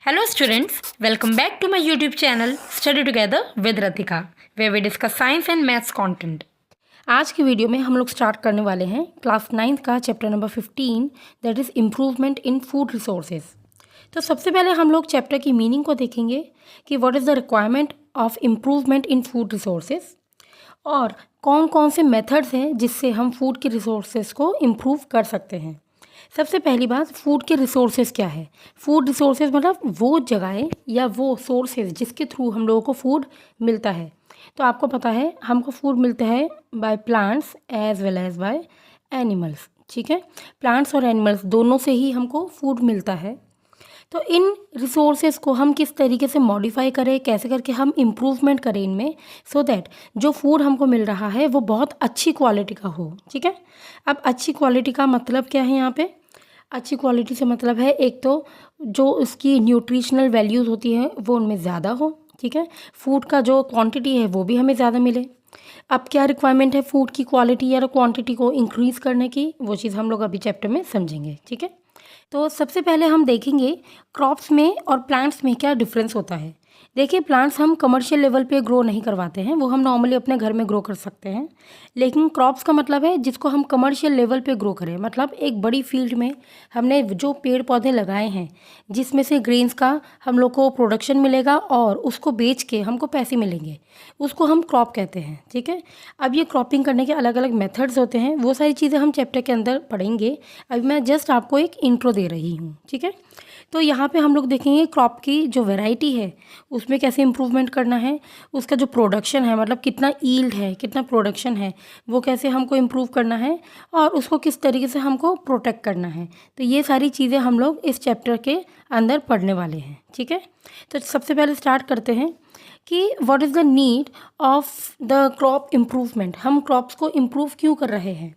Hello students, welcome back to my YouTube channel Study Together with Ratika, where we discuss science and maths content. आज की video में हम लोग start करने वाले हैं क्लास 9th का chapter number 15 that is improvement in food resources. तो सबसे पहले हम लोग चैप्टर की मीनिंग को देखेंगे कि what is the requirement of improvement in food resources और कौन कौन से मेथड्स हैं जिससे हम फूड के रिसोर्सेज को इम्प्रूव कर सकते हैं। सबसे पहली बात, फूड के रिसोर्सेज क्या है। फूड रिसोर्सेज मतलब वो जगहें या वो सोर्सेज जिसके थ्रू हम लोगों को फूड मिलता है। तो आपको पता है हमको फूड मिलता है by plants as well as by animals. ठीक है, प्लांट्स और एनिमल्स दोनों से ही हमको फूड मिलता है। तो इन रिसोर्सेज को हम किस तरीके से मॉडिफाई करें, कैसे करके हम इम्प्रूवमेंट करें इनमें, सो दैट जो फूड हमको मिल रहा है वो बहुत अच्छी क्वालिटी का हो। ठीक है, अब अच्छी क्वालिटी का मतलब क्या है यहाँ पे? अच्छी क्वालिटी से मतलब है एक तो जो उसकी न्यूट्रिशनल वैल्यूज़ होती है वो उनमें ज़्यादा हो। ठीक है, फूड का जो क्वांटिटी है वो भी हमें ज़्यादा मिले। अब क्या रिक्वायरमेंट है फूड की क्वालिटी या क्वांटिटी को इंक्रीज़ करने की, वो चीज़ हम लोग अभी चैप्टर में समझेंगे। ठीक है, तो सबसे पहले हम देखेंगे क्रॉप्स में और प्लांट्स में क्या डिफरेंस होता है। देखिए, प्लांट्स हम कमर्शियल लेवल पे ग्रो नहीं करवाते हैं, वो हम नॉर्मली अपने घर में ग्रो कर सकते हैं। लेकिन क्रॉप्स का मतलब है जिसको हम कमर्शियल लेवल पे ग्रो करें, मतलब एक बड़ी फील्ड में हमने जो पेड़ पौधे लगाए हैं जिसमें से ग्रेन्स का हम लोग को प्रोडक्शन मिलेगा और उसको बेच के हमको पैसे मिलेंगे, उसको हम क्रॉप कहते हैं। ठीक है, अब ये क्रॉपिंग करने के अलग अलग मेथड्स होते हैं, वो सारी चीज़ें हम चैप्टर के अंदर पढ़ेंगे। अभी मैं जस्ट आपको एक इंट्रो दे रही हूँ। ठीक है, तो यहाँ पे हम लोग देखेंगे क्रॉप की जो वैरायटी है उसमें कैसे इम्प्रूवमेंट करना है, उसका जो प्रोडक्शन है मतलब कितना ईल्ड है, कितना प्रोडक्शन है, वो कैसे हमको इम्प्रूव करना है और उसको किस तरीके से हमको प्रोटेक्ट करना है। तो ये सारी चीज़ें हम लोग इस चैप्टर के अंदर पढ़ने वाले हैं। ठीक है, तो सबसे पहले स्टार्ट करते हैं कि what is the need of the crop improvement. हम क्रॉप्स को इम्प्रूव क्यों कर रहे हैं?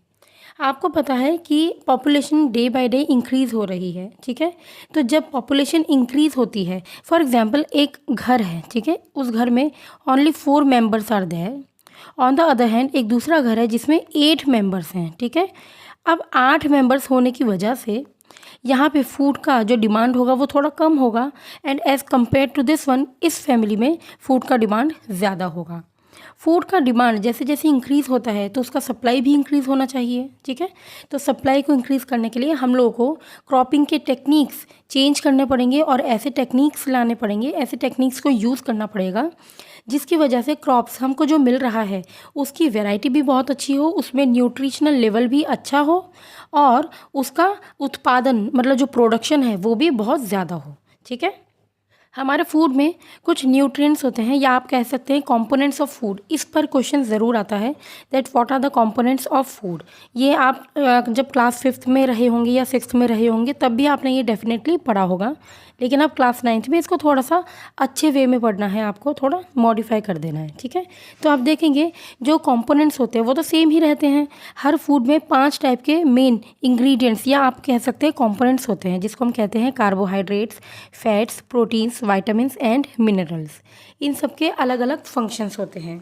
आपको पता है कि population day by day increase हो रही है। ठीक है, तो जब पॉपुलेशन इंक्रीज़ होती है, फॉर एग्जांपल एक घर है, ठीक है, उस घर में only 4 members are there. On the other hand एक दूसरा घर है जिसमें 8 मेंबर्स हैं। ठीक है, अब 8 मेंबर्स होने की वजह से यहाँ पे फूड का जो डिमांड होगा वो थोड़ा कम होगा and as compare to this one, इस फैमिली में फूड का डिमांड ज़्यादा होगा। फूड का डिमांड जैसे जैसे इंक्रीज़ होता है तो उसका सप्लाई भी इंक्रीज़ होना चाहिए। ठीक है, तो सप्लाई को इंक्रीज़ करने के लिए हम लोगों को क्रॉपिंग के टेक्निक्स चेंज करने पड़ेंगे और ऐसे टेक्निक्स लाने पड़ेंगे, ऐसे टेक्निक्स को यूज़ करना पड़ेगा जिसकी वजह से क्रॉप्स हमको जो मिल रहा है उसकी वैरायटी भी बहुत अच्छी हो, उसमें न्यूट्रिशनल लेवल भी अच्छा हो और उसका उत्पादन मतलब जो प्रोडक्शन है वो भी बहुत ज़्यादा हो। ठीक है, हमारे फूड में कुछ न्यूट्रिएंट्स होते हैं या आप कह सकते हैं कंपोनेंट्स ऑफ फूड। इस पर क्वेश्चन ज़रूर आता है that what are the components of food. ये आप जब क्लास 5th में रहे होंगे या 6th में रहे होंगे तब भी आपने ये डेफिनेटली पढ़ा होगा, लेकिन अब क्लास 9th में इसको थोड़ा सा अच्छे वे में पढ़ना है, आपको थोड़ा मॉडिफाई कर देना है। ठीक है, तो आप देखेंगे जो कंपोनेंट्स होते हैं वो तो सेम ही रहते हैं। हर फूड में 5 टाइप के मेन इंग्रेडिएंट्स या आप कह सकते हैं कंपोनेंट्स होते हैं जिसको हम कहते हैं carbohydrates, fats, proteins, vitamins and minerals. इन सब के अलग अलग फंक्शंस होते हैं।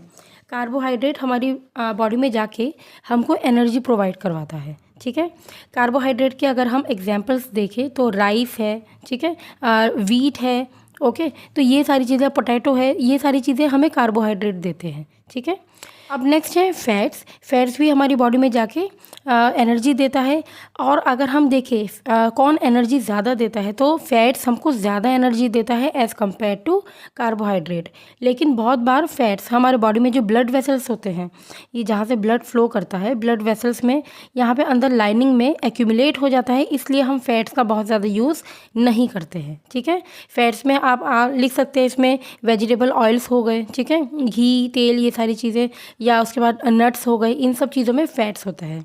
कार्बोहाइड्रेट हमारी बॉडी में जाके हमको एनर्जी प्रोवाइड करवाता है। ठीक है, कार्बोहाइड्रेट के अगर हम एग्जांपल्स देखें तो राइस है, ठीक है, वीट है, ओके, तो ये सारी चीज़ें, पोटैटो है, ये सारी चीज़ें हमें कार्बोहाइड्रेट देते हैं। ठीक है, अब नेक्स्ट है फैट्स। फैट्स भी हमारी बॉडी में जाके एनर्जी देता है और अगर हम देखें कौन एनर्जी ज़्यादा देता है तो फैट्स हमको ज़्यादा एनर्जी देता है एज़ कम्पेयर टू कार्बोहाइड्रेट। लेकिन बहुत बार फैट्स हमारे बॉडी में जो ब्लड वेसल्स होते हैं, ये जहाँ से ब्लड फ्लो करता है, ब्लड वेसल्स में यहाँ पे अंदर लाइनिंग में एक्यूमुलेट हो जाता है, इसलिए हम फैट्स का बहुत ज़्यादा यूज़ नहीं करते हैं। ठीक है, फैट्स में आप लिख सकते हैं इसमें वेजिटेबल ऑयल्स हो गए, ठीक है, घी, तेल, ये सारी चीज़ें, या उसके बाद नट्स हो गए, इन सब चीज़ों में फैट्स होता है।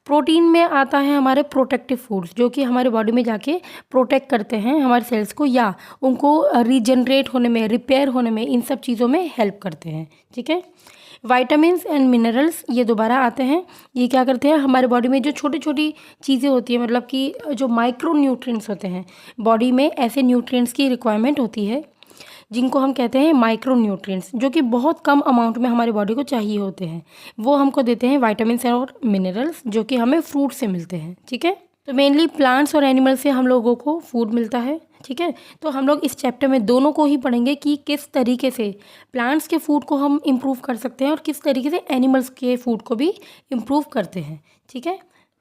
प्रोटीन में आता है हमारे प्रोटेक्टिव फूड्स जो कि हमारे बॉडी में जाके प्रोटेक्ट करते हैं हमारे सेल्स को या उनको रीजनरेट होने में, रिपेयर होने में, इन सब चीज़ों में हेल्प करते हैं। ठीक है, वाइटामिन्स एंड मिनरल्स ये दोबारा आते हैं। ये क्या करते हैं, हमारे बॉडी में जो छोटी छोटी चीज़ें होती हैं, मतलब कि जो माइक्रो न्यूट्रिएंट्स होते हैं, बॉडी में ऐसे न्यूट्रिएंट्स की रिक्वायरमेंट होती है जिनको हम कहते हैं माइक्रो न्यूट्रिएंट्स, जो कि बहुत कम अमाउंट में हमारी बॉडी को चाहिए होते हैं, वो हमको देते हैं वाइटामिन्स और मिनरल्स जो कि हमें फ्रूट से मिलते हैं। ठीक है, तो मेनली प्लांट्स और एनिमल से हम लोगों को फूड मिलता है। ठीक है। तो हम लोग इस चैप्टर में दोनों को ही पढ़ेंगे कि किस तरीके से प्लांट्स के फूड को हम इम्प्रूव कर सकते हैं और किस तरीके से एनिमल्स के फूड को भी इम्प्रूव करते हैं। ठीक है।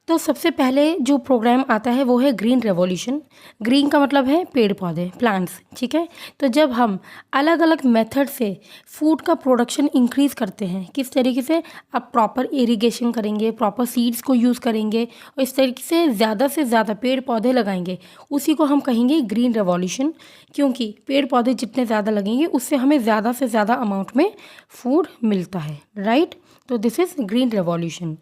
तो सबसे पहले जो प्रोग्राम आता है वो है ग्रीन रेवोल्यूशन। ग्रीन का मतलब है पेड़ पौधे, प्लांट्स। ठीक है। तो जब हम अलग अलग मेथड से फूड का प्रोडक्शन इंक्रीज़ करते हैं, किस तरीके से, आप प्रॉपर इरिगेशन करेंगे, प्रॉपर सीड्स को यूज़ करेंगे और इस तरीके से ज़्यादा पेड़ पौधे लगाएंगे, उसी को हम कहेंगे ग्रीन रेवोल्यूशन। क्योंकि पेड़ पौधे जितने ज़्यादा लगेंगे उससे हमें ज़्यादा से ज़्यादा अमाउंट में फूड मिलता है, राइट। तो this is green revolution.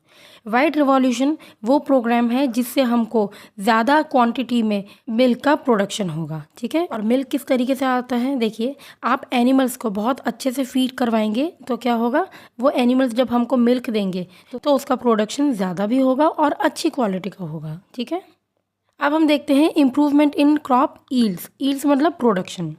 White revolution वो प्रोग्राम है जिससे हमको ज़्यादा क्वांटिटी में मिल्क का प्रोडक्शन होगा। ठीक है। और मिल्क किस तरीके से आता है, देखिए, आप एनिमल्स को बहुत अच्छे से फीड करवाएंगे तो क्या होगा, वो एनिमल्स जब हमको मिल्क देंगे तो उसका प्रोडक्शन ज़्यादा भी होगा और अच्छी क्वालिटी का होगा। ठीक है। अब हम देखते हैं improvement in crop yields. Yields मतलब प्रोडक्शन।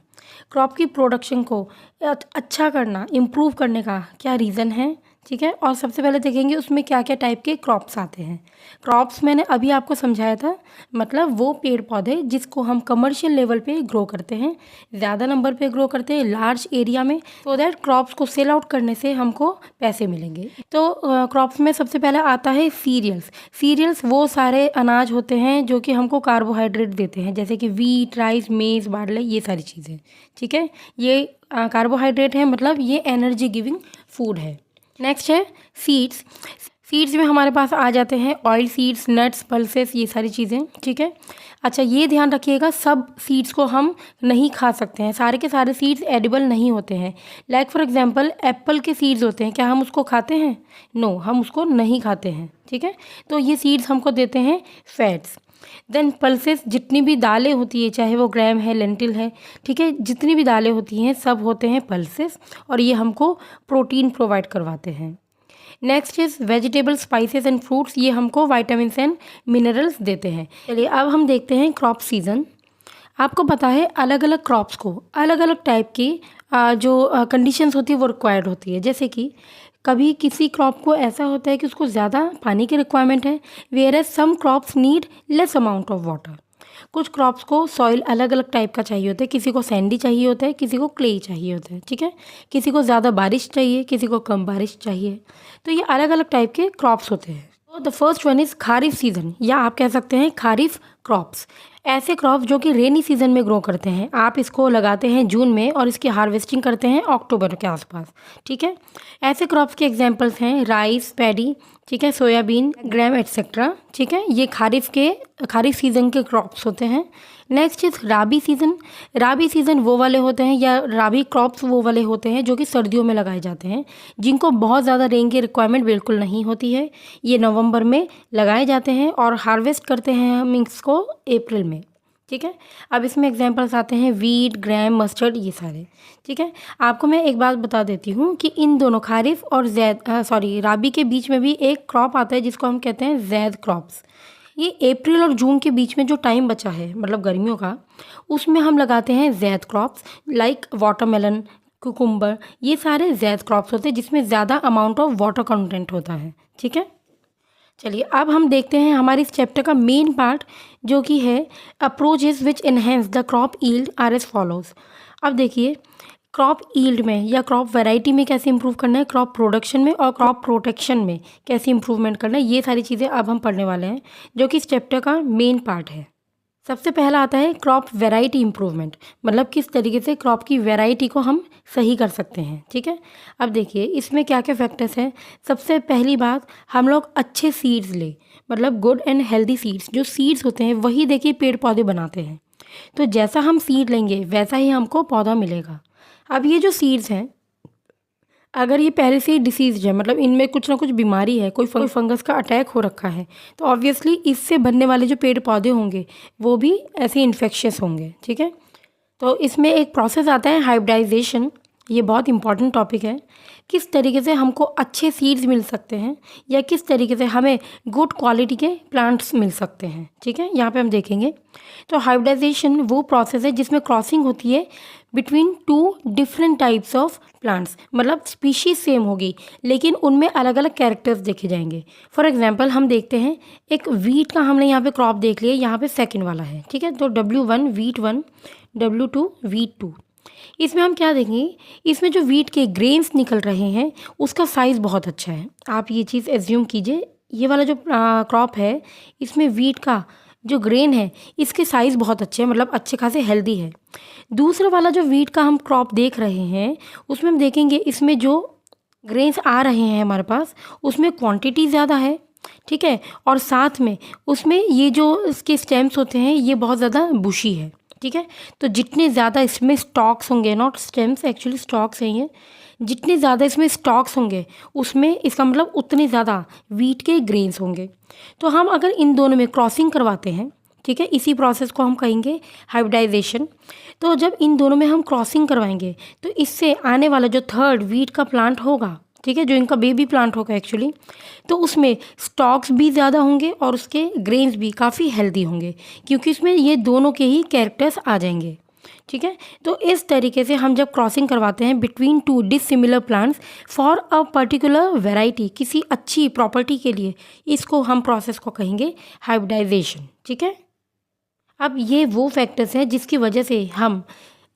क्रॉप की प्रोडक्शन को अच्छा करना, इम्प्रूव करने का क्या रीज़न है। ठीक है। और सबसे पहले देखेंगे उसमें क्या क्या टाइप के क्रॉप्स आते हैं। क्रॉप्स मैंने अभी आपको समझाया था, मतलब वो पेड़ पौधे जिसको हम कमर्शियल लेवल पे ग्रो करते हैं, ज़्यादा नंबर पे ग्रो करते हैं लार्ज एरिया में, तो दैट क्रॉप्स को सेल आउट करने से हमको पैसे मिलेंगे। तो क्रॉप्स में सबसे पहले आता है सीरियल्स। सीरियल्स वो सारे अनाज होते हैं जो कि हमको कार्बोहाइड्रेट देते हैं, जैसे कि वीट, राइस, मेज़, बार्ले, ये सारी चीज़ें। ठीक है। ये कार्बोहाइड्रेट है, मतलब ये एनर्जी गिविंग फूड है। नेक्स्ट है सीड्स। सीड्स में हमारे पास आ जाते हैं ऑयल सीड्स, नट्स, पल्सेस, ये सारी चीज़ें। ठीक है। अच्छा, ये ध्यान रखिएगा, सब सीड्स को हम नहीं खा सकते हैं, सारे के सारे सीड्स एडिबल नहीं होते हैं। लाइक फॉर एग्जांपल एप्पल के सीड्स होते हैं, क्या हम उसको खाते हैं? नो, हम उसको नहीं खाते हैं। ठीक है। तो ये सीड्स हमको देते हैं फैट्स। देन पल्सेस, जितनी भी दालें होती है, चाहे वो ग्राम है, लेंटिल है, ठीक है, जितनी भी दालें होती हैं सब होते हैं पल्सेस, और ये हमको प्रोटीन प्रोवाइड करवाते हैं। Next is vegetable, spices and fruits, ये हमको विटामिन्स एंड मिनरल्स देते हैं। चलिए अब हम देखते हैं क्रॉप सीजन। आपको पता है अलग अलग क्रॉप्स को अलग अलग टाइप की जो कंडीशंस होती है वो रिक्वायर्ड होती है। जैसे कि कभी किसी क्रॉप को ऐसा होता है कि उसको ज़्यादा पानी की रिक्वायरमेंट है, whereas some crops need less amount of water. कुछ क्रॉप्स को सॉइल अलग अलग टाइप का चाहिए होता है, किसी को सैंडी चाहिए होता है, किसी को क्ले चाहिए होता है। ठीक है। किसी को ज़्यादा बारिश चाहिए, किसी को कम बारिश चाहिए। तो ये अलग अलग टाइप के क्रॉप्स होते हैं। तो the first one is kharif season, या आप कह सकते हैं खारिफ क्रॉप्स। ऐसे क्रॉप्स जो कि रेनी सीजन में ग्रो करते हैं, आप इसको लगाते हैं जून में और इसकी हार्वेस्टिंग करते हैं अक्टूबर के आसपास। ठीक है। ऐसे क्रॉप्स के एग्जांपल्स हैं राइस, पैडी, ठीक है, सोयाबीन, ग्राम एटसेट्रा। ठीक है। ये खारिफ सीजन के क्रॉप्स होते हैं। Next is rabi season. Rabi season वो वाले होते हैं, या राबी क्रॉप्स वो वाले होते हैं जो कि सर्दियों में लगाए जाते हैं, जिनको बहुत ज़्यादा रेन की रिक्वायरमेंट बिल्कुल नहीं होती है। ये नवंबर में लगाए जाते हैं और हार्वेस्ट करते हैं हम इसको अप्रैल में। ठीक है। अब इसमें एग्जांपल्स आते हैं वीट, ग्राम, मस्टर्ड, ये सारे। ठीक है। आपको मैं एक बात बता देती हूँ कि इन दोनों खारिफ और राबी के बीच में भी एक क्रॉप आता है जिसको हम कहते हैं जैद क्रॉप्स। ये अप्रैल और जून के बीच में जो टाइम बचा है, मतलब गर्मियों का, उसमें हम लगाते हैं Zaid crops like watermelon, cucumber, ये सारे जैद क्रॉप्स होते हैं जिसमें ज़्यादा अमाउंट ऑफ वाटर कंटेंट होता है। ठीक है। चलिए अब हम देखते हैं हमारे इस चैप्टर का मेन पार्ट, जो कि है approaches which enhance the crop yield are as follows. अब देखिए, क्रॉप यील्ड में या क्रॉप वैरायटी में कैसे इंप्रूव करना है, क्रॉप प्रोडक्शन में और क्रॉप प्रोटेक्शन में कैसे इंप्रूवमेंट करना है, ये सारी चीज़ें अब हम पढ़ने वाले हैं, जो कि इस चैप्टर का मेन पार्ट है। सबसे पहला आता है क्रॉप वैरायटी इंप्रूवमेंट, मतलब किस तरीके से क्रॉप की वैरायटी को हम सही कर सकते हैं। ठीक है। अब देखिए इसमें क्या क्या फैक्टर्स हैं। सबसे पहली बात, हम लोग अच्छे सीड्स ले, मतलब गुड एंड हेल्दी सीड्स। जो सीड्स होते हैं वही देखिए पेड़ पौधे बनाते हैं, तो जैसा हम सीड लेंगे वैसा ही हमको पौधा मिलेगा। अब ये जो सीड्स हैं, अगर ये पहले से ही डिसीज़ है, मतलब इनमें कुछ ना कुछ बीमारी है, कोई फंगस का अटैक हो रखा है, तो ऑब्वियसली इससे बनने वाले जो पेड़ पौधे होंगे वो भी ऐसे इन्फेक्शियस होंगे। ठीक है। तो इसमें एक प्रोसेस आता है हाइब्रिडाइजेशन, ये बहुत इंपॉर्टेंट टॉपिक है। किस तरीके से हमको अच्छे सीड्स मिल सकते हैं या किस तरीके से हमें गुड क्वालिटी के प्लांट्स मिल सकते हैं, ठीक है। यहाँ पे हम देखेंगे तो हाइब्रिडाइजेशन वो प्रोसेस है जिसमें क्रॉसिंग होती है between two different types of plants, मतलब स्पीशीज सेम होगी लेकिन उनमें अलग अलग कैरेक्टर्स देखे जाएंगे। फॉर एग्जांपल हम देखते हैं एक वीट का हमने यहाँ पे क्रॉप देख लिया, यहाँ पे सेकंड वाला है, ठीक है। तो W1 वीट 1, W2 वीट 2। इसमें हम क्या देखेंगे, इसमें जो वीट के ग्रेन्स निकल रहे हैं उसका साइज़ बहुत अच्छा है। आप ये चीज़ एज्यूम कीजिए, ये वाला जो क्रॉप है इसमें वीट का जो ग्रेन है इसके साइज़ बहुत अच्छे हैं, मतलब अच्छे खासे हेल्दी है। दूसरा वाला जो वीट का हम क्रॉप देख रहे हैं उसमें हम देखेंगे इसमें जो ग्रेन्स आ रहे हैं हमारे पास उसमें क्वांटिटी ज़्यादा है, ठीक है। और साथ में उसमें ये जो इसके स्टेम्स होते हैं ये बहुत ज़्यादा बुशी है, ठीक है। तो जितने ज़्यादा इसमें स्टॉक्स होंगे, नॉट स्टेम्स, एक्चुअली स्टॉक्स हैं ये, जितने ज़्यादा इसमें स्टॉक्स होंगे उसमें इसका मतलब उतने ज़्यादा वीट के ग्रेन्स होंगे। तो हम अगर इन दोनों में क्रॉसिंग करवाते हैं, ठीक है, इसी प्रोसेस को हम कहेंगे हाइब्रिडाइजेशन। तो जब इन दोनों में हम क्रॉसिंग करवाएंगे तो इससे आने वाला जो थर्ड वीट का प्लांट होगा, ठीक है, जो इनका बेबी प्लांट होगा एक्चुअली, तो उसमें स्टॉक्स भी ज़्यादा होंगे और उसके ग्रेन्स भी काफ़ी हेल्दी होंगे क्योंकि इसमें ये दोनों के ही कैरेक्टर्स आ जाएंगे, ठीक है। तो इस तरीके से हम जब क्रॉसिंग करवाते हैं between two dissimilar plants for a particular variety, किसी अच्छी प्रॉपर्टी के लिए, इसको हम प्रोसेस को कहेंगे हाइब्रिडाइजेशन, ठीक है। अब ये वो फैक्टर्स हैं जिसकी वजह से हम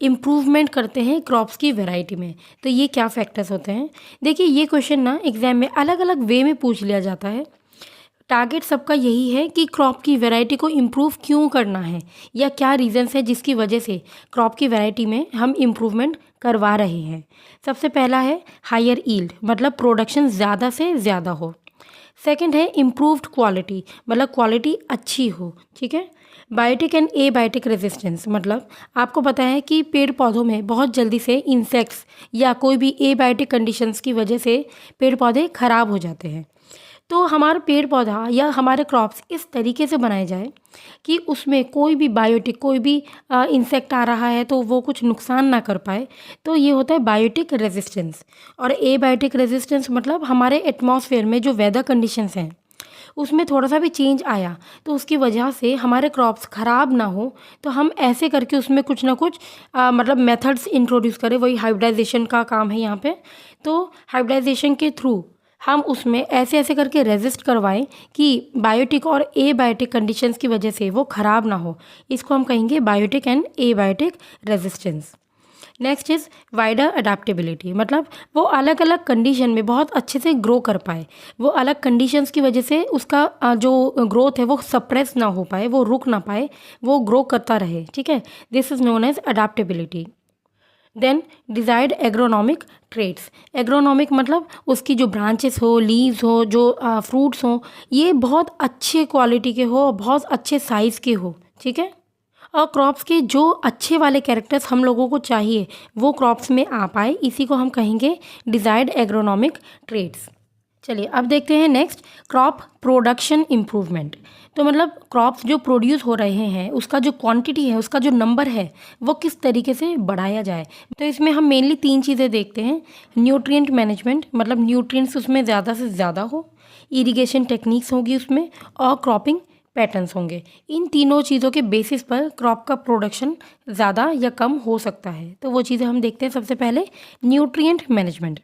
इम्प्रूवमेंट करते हैं क्रॉप्स की वैरायटी में। तो ये क्या फैक्टर्स होते हैं, देखिए ये क्वेश्चन ना एग्जाम में अलग अलग वे में पूछ लिया जाता है। टारगेट सबका यही है कि क्रॉप की वैरायटी को इम्प्रूव क्यों करना है या क्या रीजंस है जिसकी वजह से क्रॉप की वैरायटी में हम इम्प्रूवमेंट करवा रहे हैं। सबसे पहला है हायर ईल्ड, मतलब प्रोडक्शन ज़्यादा से ज़्यादा हो। सेकंड है इम्प्रूव्ड क्वालिटी, मतलब क्वालिटी अच्छी हो, ठीक है। बायोटिक एंड एबायोटिक रेजिस्टेंस, मतलब आपको पता है कि पेड़ पौधों में बहुत जल्दी से इंसेक्ट्स या कोई भी एबायोटिक कंडीशंस की वजह से पेड़ पौधे ख़राब हो जाते हैं। तो हमारा पेड़ पौधा या हमारे क्रॉप्स इस तरीके से बनाए जाए कि उसमें कोई भी बायोटिक, कोई भी इंसेक्ट आ रहा है तो वो कुछ नुकसान ना कर पाए। तो ये होता है बायोटिक रेजिस्टेंस। और एबायोटिक रेजिस्टेंस मतलब हमारे एटमॉस्फेयर में जो वेदर कंडीशंस हैं उसमें थोड़ा सा भी चेंज आया तो उसकी वजह से हमारे क्रॉप्स ख़राब ना हो, तो हम ऐसे करके उसमें कुछ ना कुछ मतलब मेथड्स इंट्रोड्यूस करें। वही हाइब्रिडाइजेशन का काम है यहाँ पे। तो हाइब्रिडाइजेशन के थ्रू हम उसमें ऐसे ऐसे करके रेजिस्ट करवाएं कि बायोटिक और एबायोटिक कंडीशंस की वजह से वो ख़राब ना हो। इसको हम कहेंगे biotic and abiotic resistance. Next is wider adaptability, मतलब वो अलग अलग कंडीशन में बहुत अच्छे से ग्रो कर पाए। वो अलग कंडीशंस की वजह से उसका जो ग्रोथ है वो सप्रेस ना हो पाए, वो रुक ना पाए, वो ग्रो करता रहे, ठीक है। This is known as adaptability. Then desired agronomic traits, agronomic मतलब उसकी जो ब्रांचेस हो, लीव्स हो, जो फ्रूट्स हो, ये बहुत अच्छे क्वालिटी के हो, बहुत अच्छे साइज़ के हो, ठीक है। और क्रॉप्स के जो अच्छे वाले कैरेक्टर्स हम लोगों को चाहिए वो क्रॉप्स में आ पाए, इसी को हम कहेंगे डिज़ायर्ड एग्रोनॉमिक ट्रेट्स। चलिए अब देखते हैं नेक्स्ट, क्रॉप प्रोडक्शन इम्प्रूवमेंट। तो मतलब क्रॉप्स जो प्रोड्यूस हो रहे हैं उसका जो क्वांटिटी है, उसका जो नंबर है वो किस तरीके से बढ़ाया जाए। तो इसमें हम मेनली 3 चीज़ें देखते हैं। न्यूट्रिएंट मैनेजमेंट, मतलब न्यूट्रिएंट्स उसमें ज़्यादा से ज़्यादा हो, इरिगेशन टेक्निक्स होगी उसमें, और क्रॉपिंग पैटर्न्स होंगे। इन तीनों चीज़ों के बेसिस पर क्रॉप का प्रोडक्शन ज़्यादा या कम हो सकता है। तो वो चीज़ें हम देखते हैं। सबसे पहले न्यूट्रिएंट मैनेजमेंट।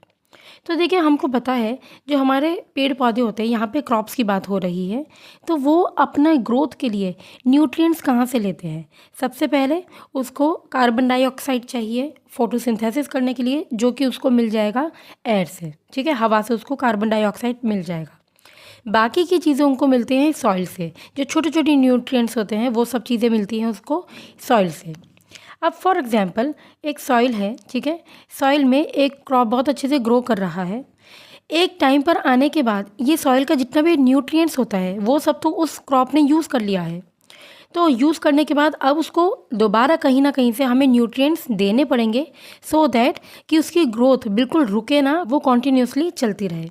तो देखिए हमको पता है जो हमारे पेड़ पौधे होते हैं, यहाँ पे क्रॉप्स की बात हो रही है, तो वो अपना ग्रोथ के लिए न्यूट्रिएंट्स कहाँ से लेते हैं। सबसे पहले उसको कार्बन डाइऑक्साइड चाहिए फोटोसिंथेसिस करने के लिए, जो कि उसको मिल जाएगा एयर से, ठीक है, हवा से उसको कार्बन डाइऑक्साइड मिल जाएगा। बाकी की चीज़ें उनको मिलती हैं सॉइल से, जो छोटे छोटे न्यूट्रिएंट्स होते हैं वो सब चीज़ें मिलती हैं उसको सॉइल से। अब फॉर एग्जांपल एक सॉइल है, ठीक है, सॉइल में एक क्रॉप बहुत अच्छे से ग्रो कर रहा है। एक टाइम पर आने के बाद ये सॉइल का जितना भी न्यूट्रिएंट्स होता है वो सब तो उस क्रॉप ने यूज़ कर लिया है। तो यूज़ करने के बाद अब उसको दोबारा कहीं ना कहीं से हमें न्यूट्रिएंट्स देने पड़ेंगे, सो दैट कि उसकी ग्रोथ बिल्कुल रुके ना, वो कॉन्टीन्यूसली चलती रहे।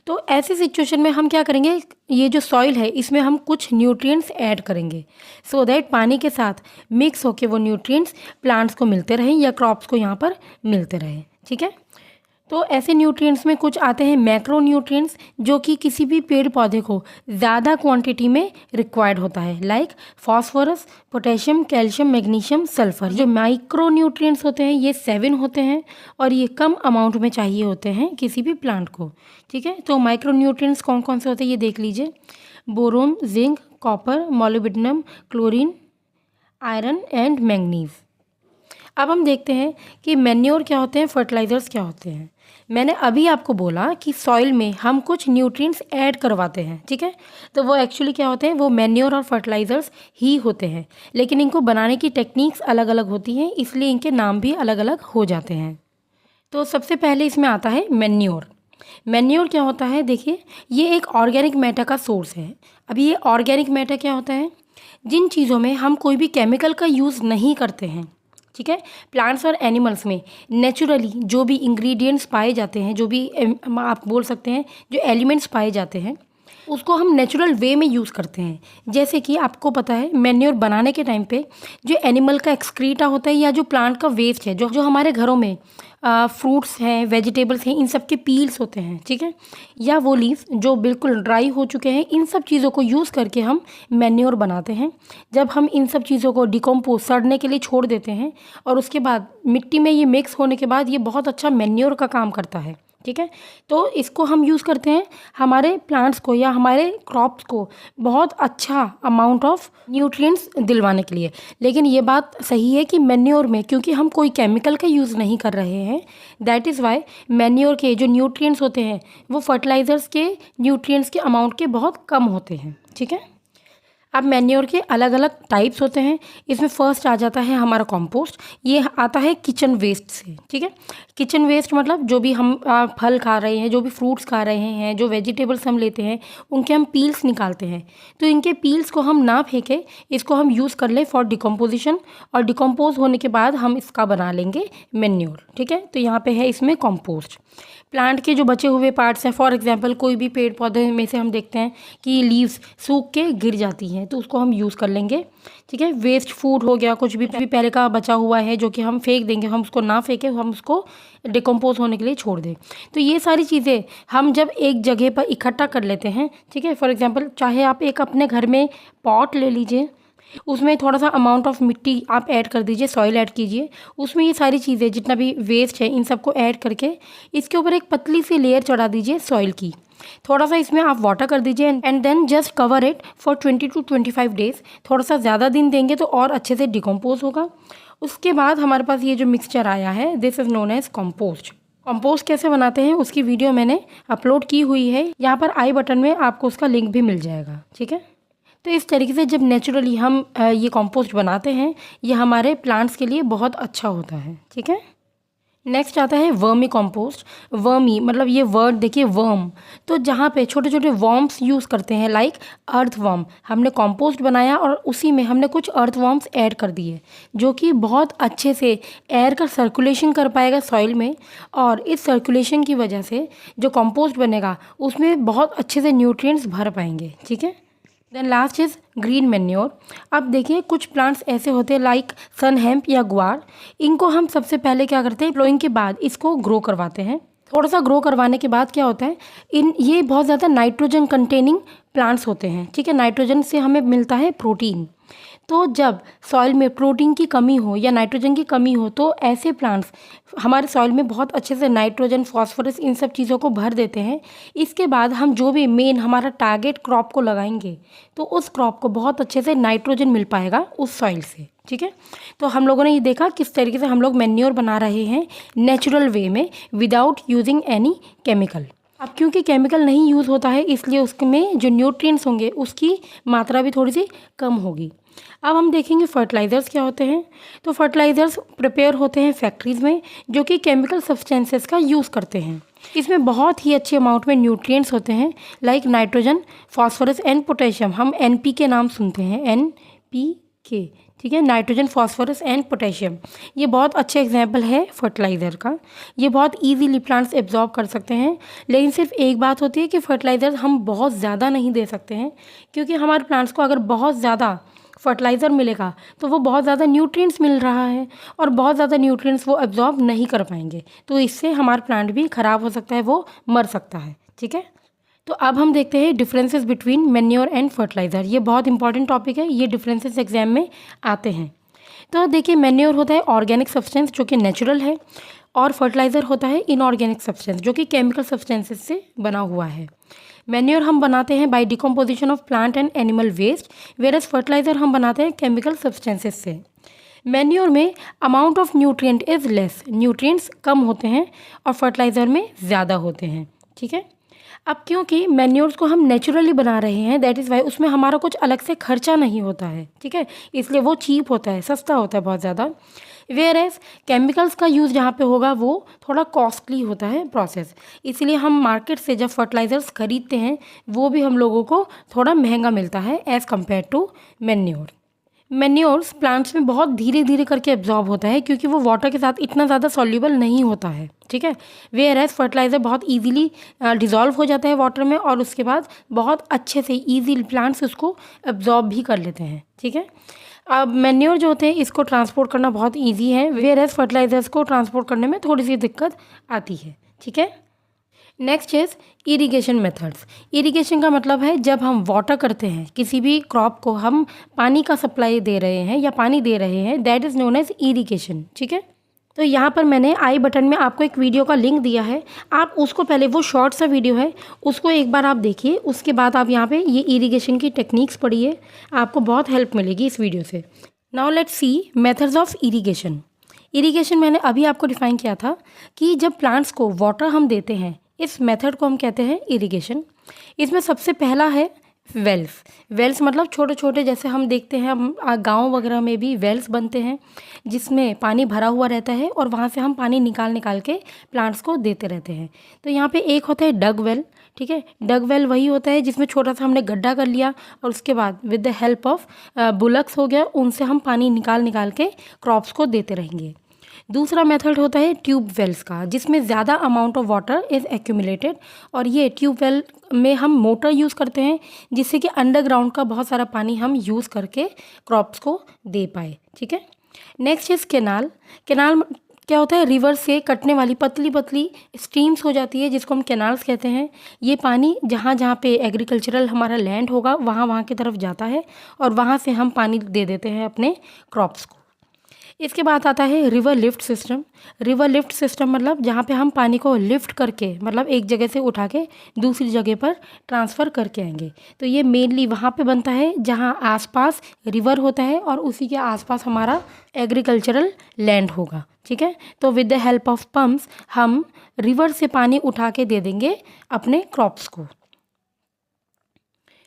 तो ऐसी सिचुएशन में हम क्या करेंगे, ये जो सॉइल है इसमें हम कुछ न्यूट्रिएंट्स ऐड करेंगे, सो दैट पानी के साथ मिक्स होके वो न्यूट्रिएंट्स प्लांट्स को मिलते रहें या क्रॉप्स को यहाँ पर मिलते रहें, ठीक है। तो ऐसे न्यूट्रिएंट्स में कुछ आते हैं मैक्रो न्यूट्रिएंट्स, जो कि किसी भी पेड़ पौधे को ज़्यादा क्वांटिटी में रिक्वायर्ड होता है, like phosphorus, potassium, calcium, magnesium, sulphur. जो माइक्रो न्यूट्रिएंट्स होते हैं ये 7 होते हैं और ये कम अमाउंट में चाहिए होते हैं किसी भी प्लांट को, ठीक है। तो माइक्रो न्यूट्रिएंट्स कौन कौन से होते हैं ये देख लीजिए। Boron, zinc, copper, molybdenum, chlorine, iron and manganese. अब हम देखते हैं कि मैन्योर क्या होते हैं, फर्टिलाइज़र्स क्या होते हैं। मैंने अभी आपको बोला कि सॉइल में हम कुछ न्यूट्रिएंट्स ऐड करवाते हैं, ठीक है। तो वो एक्चुअली क्या होते हैं, वो मैन्योर और फर्टिलाइज़र्स ही होते हैं, लेकिन इनको बनाने की टेक्निक्स अलग अलग होती हैं, इसलिए इनके नाम भी अलग अलग हो जाते हैं। तो सबसे पहले इसमें आता है मैन्योर। मैन्योर क्या होता है, देखिए ये एक ऑर्गेनिक मैटर का सोर्स है। अब ये ऑर्गेनिक मैटर क्या होता है, जिन चीज़ों में हम कोई भी केमिकल का यूज़ नहीं करते हैं, ठीक है। प्लांट्स और एनिमल्स में नेचुरली जो भी इंग्रेडिएंट्स पाए जाते हैं, जो भी आप बोल सकते हैं जो एलिमेंट्स पाए जाते हैं, उसको हम नेचुरल वे में यूज़ करते हैं। जैसे कि आपको पता है मैन्योर बनाने के टाइम पे जो एनिमल का एक्सक्रीटा होता है या जो प्लांट का वेस्ट है, जो हमारे घरों में फ्रूट्स हैं, वेजिटेबल्स हैं, इन सब के पील्स होते हैं, ठीक है, या वो लीव्स जो बिल्कुल ड्राई हो चुके हैं, इन सब चीज़ों को यूज़ करके हम मैन्योर बनाते हैं। जब हम इन सब चीज़ों को डिकम्पोज सड़ने के लिए छोड़ देते हैं और उसके बाद मिट्टी में ये मिक्स होने के बाद ये बहुत अच्छा मैन्योर का काम करता है, ठीक है। तो इसको हम यूज़ करते हैं हमारे प्लांट्स को या हमारे क्रॉप्स को बहुत अच्छा अमाउंट ऑफ न्यूट्रिएंट्स दिलवाने के लिए। लेकिन ये बात सही है कि मैन्योर में क्योंकि हम कोई केमिकल का यूज़ नहीं कर रहे हैं, दैट इज़ वाई मैन्योर के जो न्यूट्रिएंट्स होते हैं वो फर्टिलाइज़र्स के न्यूट्रिएंट्स के अमाउंट के बहुत कम होते हैं, ठीक है। अब मैन्योर के अलग अलग टाइप्स होते हैं। इसमें फर्स्ट आ जाता है हमारा कंपोस्ट। ये आता है किचन वेस्ट से, ठीक है। किचन वेस्ट मतलब जो भी हम फल खा रहे हैं, जो भी फ्रूट्स खा रहे हैं, जो वेजिटेबल्स हम लेते हैं, उनके हम पील्स निकालते हैं। तो इनके पील्स को हम ना फेंके, इसको हम यूज़ कर ले फॉर डिकम्पोजिशन, और डिकम्पोज होने के बाद हम इसका बना लेंगे मैन्योर, ठीक है। तो यहाँ पे है इसमें कंपोस्ट। प्लांट के जो बचे हुए पार्ट्स हैं, फॉर एग्जांपल कोई भी पेड़ पौधे में से हम देखते हैं कि लीव्स सूख के गिर जाती हैं, तो उसको हम यूज़ कर लेंगे, ठीक है। वेस्ट फूड हो गया, कुछ भी पहले का बचा हुआ है जो कि हम फेंक देंगे, हम उसको ना फेंके, हम उसको डिकम्पोज होने के लिए छोड़ दें। तो ये सारी चीज़ें हम जब एक जगह पर इकट्ठा कर लेते हैं, ठीक है। फॉर एग्जांपल चाहे आप एक अपने घर में पॉट ले लीजिए, उसमें थोड़ा सा अमाउंट ऑफ मिट्टी आप ऐड कर दीजिए, सॉइल ऐड कीजिए, उसमें ये सारी चीज़ें जितना भी वेस्ट है इन सबको ऐड करके इसके ऊपर एक पतली सी लेयर चढ़ा दीजिए सॉइल की। थोड़ा सा इसमें आप वाटर कर दीजिए and then just cover it for 20 to 25 days. थोड़ा सा ज़्यादा दिन देंगे तो और अच्छे से डिकम्पोज होगा। उसके बाद हमारे पास ये जो मिक्सचर आया है, this is known as compost. Compost कैसे बनाते हैं उसकी वीडियो मैंने अपलोड की हुई है, यहाँ पर आई बटन में आपको उसका लिंक भी मिल जाएगा, ठीक है। तो इस तरीके से जब नेचुरली हम ये कंपोस्ट बनाते हैं, ये हमारे प्लांट्स के लिए बहुत अच्छा होता है, ठीक है। नेक्स्ट आता है वर्मी कंपोस्ट। वर्मी मतलब ये वर्ड देखिए, वर्म, तो जहाँ पे छोटे छोटे वर्म्स यूज़ करते हैं, लाइक अर्थ वर्म। हमने कंपोस्ट बनाया और उसी में हमने कुछ अर्थ वर्म्स ऐड कर दिए, जो कि बहुत अच्छे से एयर का सर्कुलेशन कर पाएगा सॉइल में, और इस सर्कुलेशन की वजह से जो कंपोस्ट बनेगा उसमें बहुत अच्छे से न्यूट्रिएंट्स भर पाएंगे, ठीक है। Then last is green manure. अब देखिए कुछ प्लांट्स ऐसे होते हैं लाइक सन हेम्प या गुआर, इनको हम सबसे पहले क्या करते हैं, प्लोइंग के बाद इसको ग्रो करवाते हैं। थोड़ा सा ग्रो करवाने के बाद क्या होता है, ये बहुत ज़्यादा नाइट्रोजन कंटेनिंग प्लांट्स होते हैं, ठीक है। नाइट्रोजन से हमें मिलता है प्रोटीन। तो जब सॉइल में प्रोटीन की कमी हो या नाइट्रोजन की कमी हो, तो ऐसे प्लांट्स हमारे सॉइल में बहुत अच्छे से नाइट्रोजन, फॉस्फोरस, इन सब चीज़ों को भर देते हैं। इसके बाद हम जो भी मेन हमारा टारगेट क्रॉप को लगाएंगे, तो उस क्रॉप को बहुत अच्छे से नाइट्रोजन मिल पाएगा उस सॉइल से, ठीक है। तो हम लोगों ने ये देखा किस तरीके से हम लोग मैन्योर बना रहे हैं नेचुरल वे में, विदाउट यूजिंग एनी केमिकल। अब क्योंकि केमिकल नहीं यूज़ होता है, इसलिए उसमें जो न्यूट्रिएंट्स होंगे उसकी मात्रा भी थोड़ी सी कम होगी। अब हम देखेंगे फर्टिलाइज़र्स क्या होते हैं। तो फर्टिलाइज़र्स प्रिपेयर होते हैं फैक्ट्रीज़ में, जो कि केमिकल सब्सटेंसेस का यूज़ करते हैं। इसमें बहुत ही अच्छे अमाउंट में न्यूट्रिएंट्स होते हैं, like nitrogen, phosphorus and potassium. हम NPK नाम सुनते हैं, NPK, ठीक है, नाइट्रोजन, फॉस्फोरस एंड पोटेशियम। ये बहुत अच्छे एग्जाम्पल है फर्टिलाइज़र का। ये बहुत ईजीली प्लांट्स एब्जॉर्ब कर सकते हैं। लेकिन सिर्फ एक बात होती है कि फर्टिलाइज़र हम बहुत ज़्यादा नहीं दे सकते हैं, क्योंकि हमारे प्लांट्स को अगर बहुत ज़्यादा फर्टिलाइज़र मिलेगा तो वो बहुत ज़्यादा न्यूट्रिएंट्स मिल रहा है और बहुत ज़्यादा न्यूट्रिएंट्स वो एब्जॉर्ब नहीं कर पाएंगे, तो इससे हमारा प्लांट भी ख़राब हो सकता है, वो मर सकता है। ठीक है, तो अब हम देखते हैं differences between manure and fertiliser. ये बहुत इंपॉर्टेंट टॉपिक है, ये डिफरेंसेस एग्जाम में आते हैं। तो देखिए, मैन्योर होता है ऑर्गेनिक सब्सटेंस जो कि नेचुरल है, और फर्टिलाइज़र होता है इनऑर्गेनिक सब्सटेंस जो कि केमिकल सब्सटेंसेस से बना हुआ है। मैन्योर हम बनाते हैं by decomposition of plant and animal waste, whereas fertiliser हम बनाते हैं केमिकल सब्सटेंसेस से। मैन्योर में amount of nutrient is less, nutrients कम होते हैं और फर्टिलाइज़र में ज़्यादा होते हैं। ठीक है, अब क्योंकि मैन्योर्स को हम नेचुरली बना रहे हैं, दैट इज़ वाई उसमें हमारा कुछ अलग से खर्चा नहीं होता है। ठीक है, इसलिए वो चीप होता है, सस्ता होता है बहुत ज़्यादा। वेयर एज केमिकल्स का यूज़ जहाँ पे होगा वो थोड़ा कॉस्टली होता है प्रोसेस, इसलिए हम मार्केट से जब फर्टिलाइज़र्स खरीदते हैं वो भी हम लोगों को थोड़ा महंगा मिलता है as compare to manure. Manures plants में बहुत धीरे धीरे करके एब्जॉर्ब होता है क्योंकि वो वाटर के साथ इतना ज़्यादा सॉल्युबल नहीं होता है। ठीक है, वेयर एज फर्टिलाइज़र बहुत इजीली डिज़ोल्व हो जाता है वाटर में और उसके बाद बहुत अच्छे से ईजी प्लांट्स उसको एब्जॉर्ब भी कर लेते हैं। ठीक है, अब मैन्योर जो होते हैं इसको ट्रांसपोर्ट करना बहुत ईजी है, वेयर एज फर्टिलाइज़र्स को ट्रांसपोर्ट करने में थोड़ी सी दिक्कत आती है। ठीक है, next is irrigation methods. Irrigation का मतलब है जब हम वाटर करते हैं, किसी भी क्रॉप को हम पानी का सप्लाई दे रहे हैं या पानी दे रहे हैं, that is known as irrigation. ठीक है, तो यहाँ पर मैंने आई बटन में आपको एक वीडियो का लिंक दिया है, आप उसको पहले, वो शॉर्ट सा वीडियो है उसको एक बार आप देखिए, उसके बाद आप यहाँ पे ये इरिगेशन की टेक्निक्स पढ़िए, आपको बहुत हेल्प मिलेगी इस वीडियो से। Now let's see methods of irrigation. Irrigation मैंने अभी आपको डिफाइन किया था कि जब प्लांट्स को वाटर हम देते हैं, इस मेथड को हम कहते हैं इरिगेशन। इसमें सबसे पहला है वेल्स। वेल्स मतलब छोटे छोटे, जैसे हम देखते हैं हम गाँव वगैरह में भी वेल्स बनते हैं जिसमें पानी भरा हुआ रहता है और वहाँ से हम पानी निकाल निकाल के प्लांट्स को देते रहते हैं। तो यहाँ पे एक होता है डग वेल। ठीक है, डग वेल वही होता है जिसमें छोटा सा हमने गड्ढा कर लिया और उसके बाद with the help of bullocks हो गया, उनसे हम पानी निकाल निकाल के क्रॉप्स को देते रहेंगे। दूसरा मेथड होता है ट्यूब वेल्स का, जिसमें ज़्यादा amount of water is accumulated, और ये ट्यूब वेल में हम मोटर यूज़ करते हैं जिससे कि अंडरग्राउंड का बहुत सारा पानी हम यूज़ करके क्रॉप्स को दे पाए। ठीक है, नेक्स्ट इज़ केनाल। केनाल क्या होता है, रिवर से कटने वाली पतली पतली स्ट्रीम्स हो जाती है जिसको हम कैनाल्स कहते हैं। ये पानी जहाँ जहाँ पे एग्रीकल्चरल हमारा लैंड होगा वहाँ वहाँ की तरफ जाता है और वहाँ से हम पानी दे देते हैं अपने क्रॉप्स को। इसके बाद आता है river lift system. River lift system मतलब जहाँ पे हम पानी को लिफ्ट करके, मतलब एक जगह से उठा के दूसरी जगह पर ट्रांसफ़र करके आएंगे। तो ये मेनली वहाँ पे बनता है जहाँ आसपास रिवर होता है और उसी के आसपास हमारा एग्रीकल्चरल लैंड होगा। ठीक है, तो with the help of pumps हम रिवर से पानी उठा के दे देंगे अपने क्रॉप्स को।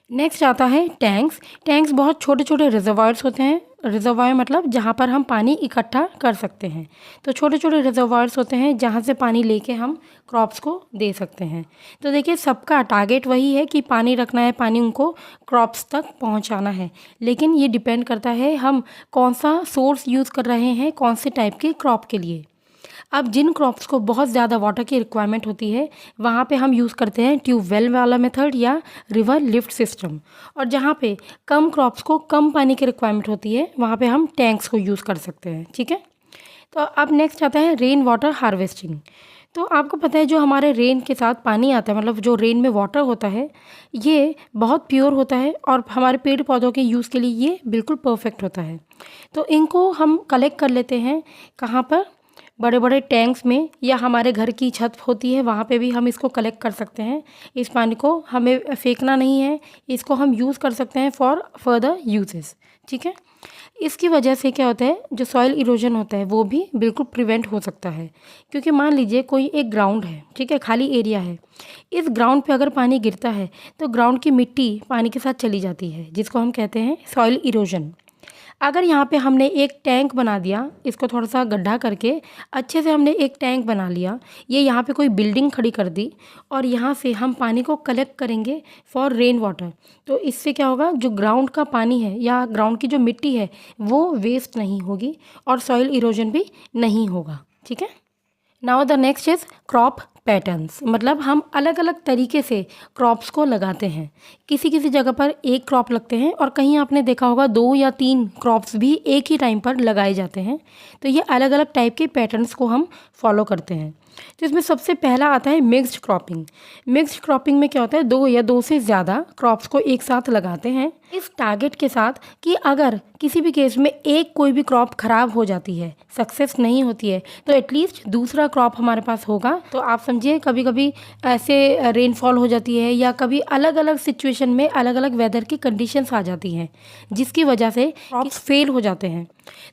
नेक्स्ट आता है टैंक्स। टैंक्स बहुत छोटे छोटे रिजर्वायर्स होते हैं। रिजर्वायर मतलब जहाँ पर हम पानी इकट्ठा कर सकते हैं। तो छोटे छोटे रिजर्वायर्स होते हैं जहाँ से पानी लेके हम क्रॉप्स को दे सकते हैं। तो देखिए, सबका टारगेट वही है कि पानी रखना है, पानी उनको क्रॉप्स तक पहुँचाना है, लेकिन ये डिपेंड करता है हम कौन सा सोर्स यूज़ कर रहे हैं कौन से टाइप के क्रॉप के लिए। अब जिन क्रॉप्स को बहुत ज़्यादा वाटर की रिक्वायरमेंट होती है वहाँ पे हम यूज़ करते हैं ट्यूबवेल वाला मेथड या रिवर लिफ्ट सिस्टम, और जहाँ पे कम क्रॉप्स को कम पानी की रिक्वायरमेंट होती है वहाँ पे हम टैंक्स को यूज़ कर सकते हैं। ठीक है, तो अब नेक्स्ट आता है रेन वाटर हार्वेस्टिंग। तो आपको पता है जो हमारे रेन के साथ पानी आता है, मतलब जो रेन में वाटर होता है, ये बहुत प्योर होता है और हमारे पेड़ पौधों के यूज़ के लिए ये बिल्कुल परफेक्ट होता है। तो इनको हम कलेक्ट कर लेते हैं कहाँ पर, बड़े बड़े टैंक्स में, या हमारे घर की छत होती है वहाँ पे भी हम इसको कलेक्ट कर सकते हैं। इस पानी को हमें फेंकना नहीं है, इसको हम यूज़ कर सकते हैं फॉर फर्दर यूजेस। ठीक है, इसकी वजह से क्या होता है, जो सॉइल इरोजन होता है वो भी बिल्कुल प्रिवेंट हो सकता है। क्योंकि मान लीजिए कोई एक ग्राउंड है, ठीक है, खाली एरिया है, इस ग्राउंड पे अगर पानी गिरता है तो ग्राउंड की मिट्टी पानी के साथ चली जाती है, जिसको हम कहते हैं सॉइल इरोजन। अगर यहाँ पे हमने एक टैंक बना दिया, इसको थोड़ा सा गड्ढा करके अच्छे से हमने एक टैंक बना लिया, ये यहाँ पे कोई बिल्डिंग खड़ी कर दी और यहाँ से हम पानी को कलेक्ट करेंगे फॉर रेन वाटर, तो इससे क्या होगा, जो ग्राउंड का पानी है या ग्राउंड की जो मिट्टी है वो वेस्ट नहीं होगी और सॉइल इरोजन भी नहीं होगा। ठीक है, now the next is crop patterns, मतलब हम अलग अलग तरीके से क्रॉप्स को लगाते हैं। किसी किसी जगह पर एक क्रॉप लगते हैं और कहीं आपने देखा होगा 2 या 3 क्रॉप्स भी एक ही टाइम पर लगाए जाते हैं। तो ये अलग अलग टाइप के पैटर्न्स को हम फॉलो करते हैं। तो इसमें सबसे पहला आता है मिक्स्ड क्रॉपिंग। मिक्स्ड क्रॉपिंग में क्या होता है, 2 या 2 से ज़्यादा क्रॉप्स को एक साथ लगाते हैं, इस टारगेट के साथ कि अगर किसी भी केस में एक कोई भी क्रॉप खराब हो जाती है, सक्सेस नहीं होती है, तो एटलीस्ट दूसरा क्रॉप हमारे पास होगा। तो आप समझिए कभी कभी ऐसे रेनफॉल हो जाती है या कभी अलग अलग सिचुएशन में अलग अलग वेदर की कंडीशंस आ जाती हैं जिसकी वजह से क्रॉप्स फेल हो जाते हैं।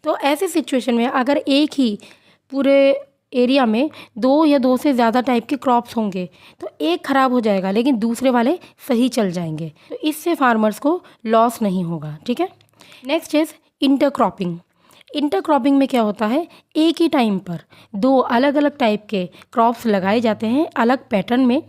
तो ऐसे सिचुएशन में अगर एक ही पूरे एरिया में 2 या 2 से ज़्यादा टाइप के क्रॉप्स होंगे तो एक ख़राब हो जाएगा लेकिन दूसरे वाले सही चल जाएंगे, तो इससे फार्मर्स को लॉस नहीं होगा। ठीक है, नेक्स्ट इज़ इंटरक्रॉपिंग। इंटरक्रॉपिंग में क्या होता है, एक ही टाइम पर 2 अलग अलग टाइप के क्रॉप्स लगाए जाते हैं अलग पैटर्न में,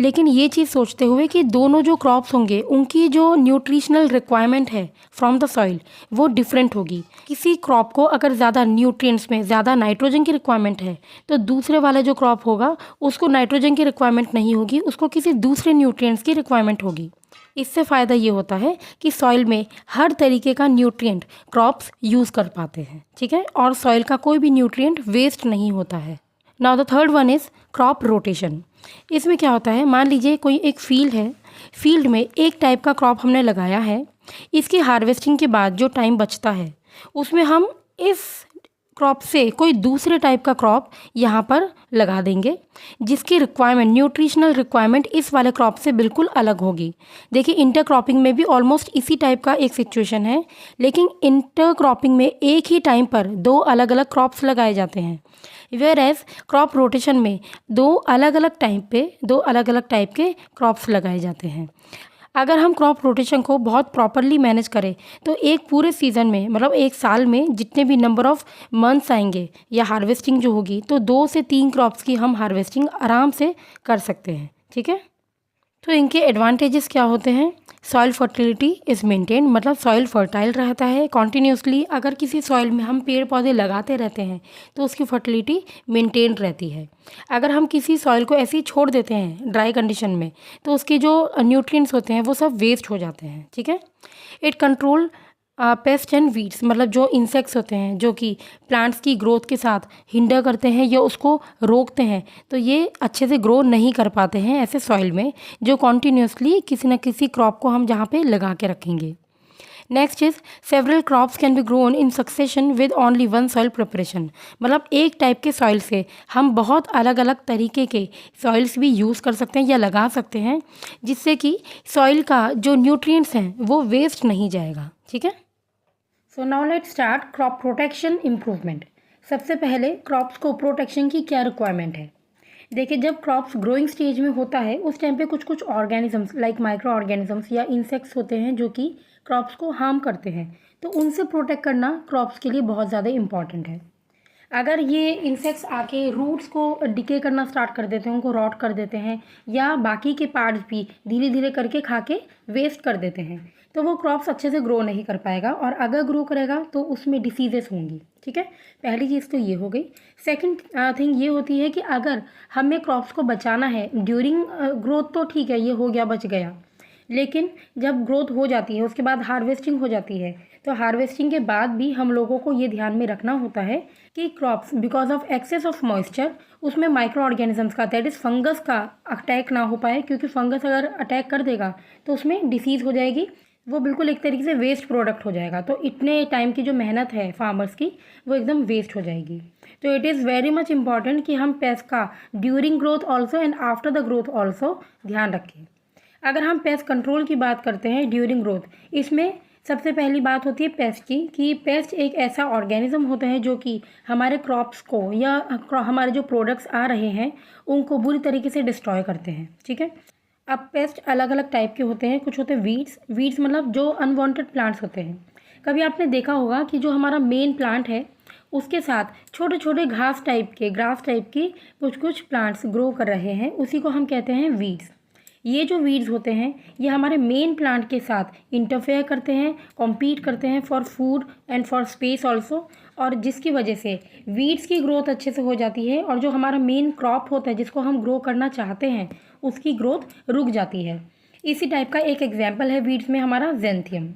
लेकिन ये चीज़ सोचते हुए कि दोनों जो क्रॉप्स होंगे उनकी जो न्यूट्रिशनल रिक्वायरमेंट है फ्रॉम द सॉइल वो डिफरेंट होगी। किसी क्रॉप को अगर ज़्यादा न्यूट्रिएंट्स में ज़्यादा नाइट्रोजन की रिक्वायरमेंट है तो दूसरे वाला जो क्रॉप होगा उसको नाइट्रोजन की रिक्वायरमेंट नहीं होगी, उसको किसी दूसरे न्यूट्रिएंट्स की रिक्वायरमेंट होगी। इससे फ़ायदा ये होता है कि सॉइल में हर तरीके का न्यूट्रिएंट क्रॉप्स यूज़ कर पाते हैं। ठीक है, और सॉइल का कोई भी न्यूट्रिएंट वेस्ट नहीं होता है। Now the third one is crop rotation. इसमें क्या होता है, मान लीजिए कोई एक फील्ड है, फील्ड में एक टाइप का क्रॉप हमने लगाया है, इसकी हार्वेस्टिंग के बाद जो टाइम बचता है उसमें हम इस क्रॉप से कोई दूसरे टाइप का क्रॉप यहाँ पर लगा देंगे जिसकी रिक्वायरमेंट, न्यूट्रिशनल रिक्वायरमेंट इस वाले क्रॉप से बिल्कुल अलग होगी। देखिए इंटरक्रॉपिंग में भी ऑलमोस्ट इसी टाइप का एक सिचुएशन है, लेकिन इंटरक्रॉपिंग में एक ही टाइम पर 2 अलग अलग क्रॉप्स लगाए जाते हैं, वेयर एज क्रॉप रोटेशन में 2 अलग अलग टाइम पे 2 अलग अलग टाइप के क्रॉप्स लगाए जाते हैं। अगर हम क्रॉप रोटेशन को बहुत प्रॉपरली मैनेज करें तो एक पूरे सीज़न में, मतलब एक साल में जितने भी नंबर ऑफ मंथ्स आएंगे या हार्वेस्टिंग जो होगी तो 2 से 3 क्रॉप्स की हम हार्वेस्टिंग आराम से कर सकते हैं। ठीक है, तो इनके एडवांटेजेस क्या होते हैं, सॉइल फर्टिलिटी इज़ मेंटेन, मतलब सॉइल फर्टाइल रहता है कॉन्टीन्यूसली। अगर किसी सॉइल में हम पेड़ पौधे लगाते रहते हैं तो उसकी फर्टिलिटी मेंटेन रहती है। अगर हम किसी सॉइल को ऐसे ही छोड़ देते हैं ड्राई कंडीशन में तो उसके जो न्यूट्रिएंट्स होते हैं वो सब वेस्ट हो जाते हैं। ठीक है, it control paste and weeds, मतलब जो इंसेक्ट्स होते हैं जो कि प्लांट्स की ग्रोथ के साथ हिंडर करते हैं या उसको रोकते हैं, तो ये अच्छे से ग्रो नहीं कर पाते हैं ऐसे सॉइल में जो कॉन्टीन्यूसली किसी न किसी क्रॉप को हम जहाँ पे लगा के रखेंगे। Next is several crops can be grown in succession with only one soil preparation, मतलब एक टाइप के सॉइल से हम बहुत अलग अलग तरीके के सॉइल्स भी यूज़ कर सकते हैं या लगा सकते हैं जिससे कि सॉइल का जो न्यूट्रिएंट्स हैं वो वेस्ट नहीं जाएगा। ठीक है, so now let's start crop protection improvement. सबसे पहले क्रॉप्स को प्रोटेक्शन की क्या रिक्वायरमेंट है। देखिए जब क्रॉप्स ग्रोइंग स्टेज में होता है उस टाइम पे कुछ कुछ ऑर्गेनिजम्स लाइक माइक्रो ऑर्गेनिजम्स या इंसेक्ट्स होते हैं जो कि क्रॉप्स को हार्म करते हैं, तो उनसे प्रोटेक्ट करना क्रॉप्स के लिए बहुत ज़्यादा इंपॉर्टेंट है। अगर ये इंसेक्ट्स आके रूट्स को डिके करना स्टार्ट कर देते हैं, उनको रॉट कर देते हैं या बाकी के पार्ट्स भी धीरे धीरे करके खा के वेस्ट कर देते हैं, तो वो क्रॉप्स अच्छे से ग्रो नहीं कर पाएगा और अगर ग्रो करेगा तो उसमें डिसीजेस होंगी। ठीक है, पहली चीज़ तो ये हो गई। सेकंड थिंग ये होती है कि अगर हमें क्रॉप्स को बचाना है ड्यूरिंग ग्रोथ तो ठीक है, ये हो गया बच गया, लेकिन जब ग्रोथ हो जाती है उसके बाद हार्वेस्टिंग हो जाती है, तो हार्वेस्टिंग के बाद भी हम लोगों को ये ध्यान में रखना होता है कि crops because of excess of moisture उसमें माइक्रो ऑर्गेनिजम्स का दैट इज़ फंगस का अटैक ना हो पाए, क्योंकि फंगस अगर अटैक कर देगा तो उसमें डिसीज़ हो जाएगी, वो बिल्कुल एक तरीके से वेस्ट प्रोडक्ट हो जाएगा। तो इतने टाइम की जो मेहनत है फार्मर्स की वो एकदम वेस्ट हो जाएगी। तो it is very much important कि हम पेस्ट का during growth also and after the growth also ध्यान रखें। अगर हम पेस्ट कंट्रोल की बात करते हैं ड्यूरिंग ग्रोथ, इसमें सबसे पहली बात होती है पेस्ट की, कि पेस्ट एक ऐसा ऑर्गेनिज्म होता है जो कि हमारे क्रॉप्स को या हमारे जो प्रोडक्ट्स आ रहे हैं उनको बुरी तरीके से डिस्ट्रॉय करते हैं। ठीक है, अब पेस्ट अलग अलग टाइप के होते हैं। कुछ होते हैं वीड्स मतलब जो अनवांटेड प्लांट्स होते हैं। कभी आपने देखा होगा कि जो हमारा मेन प्लांट है उसके साथ छोटे छोटे ग्रास टाइप के कुछ कुछ प्लांट्स ग्रो कर रहे हैं, उसी को हम कहते हैं वीड्स। ये जो वीड्स होते हैं ये हमारे मेन प्लांट के साथ इंटरफेयर करते हैं, कॉम्पीट करते हैं for food and for space also, और जिसकी वजह से वीड्स की ग्रोथ अच्छे से हो जाती है और जो हमारा मेन क्रॉप होता है जिसको हम ग्रो करना चाहते हैं उसकी ग्रोथ रुक जाती है। इसी टाइप का एक एग्जाम्पल है वीड्स में हमारा ज़ैंथियम।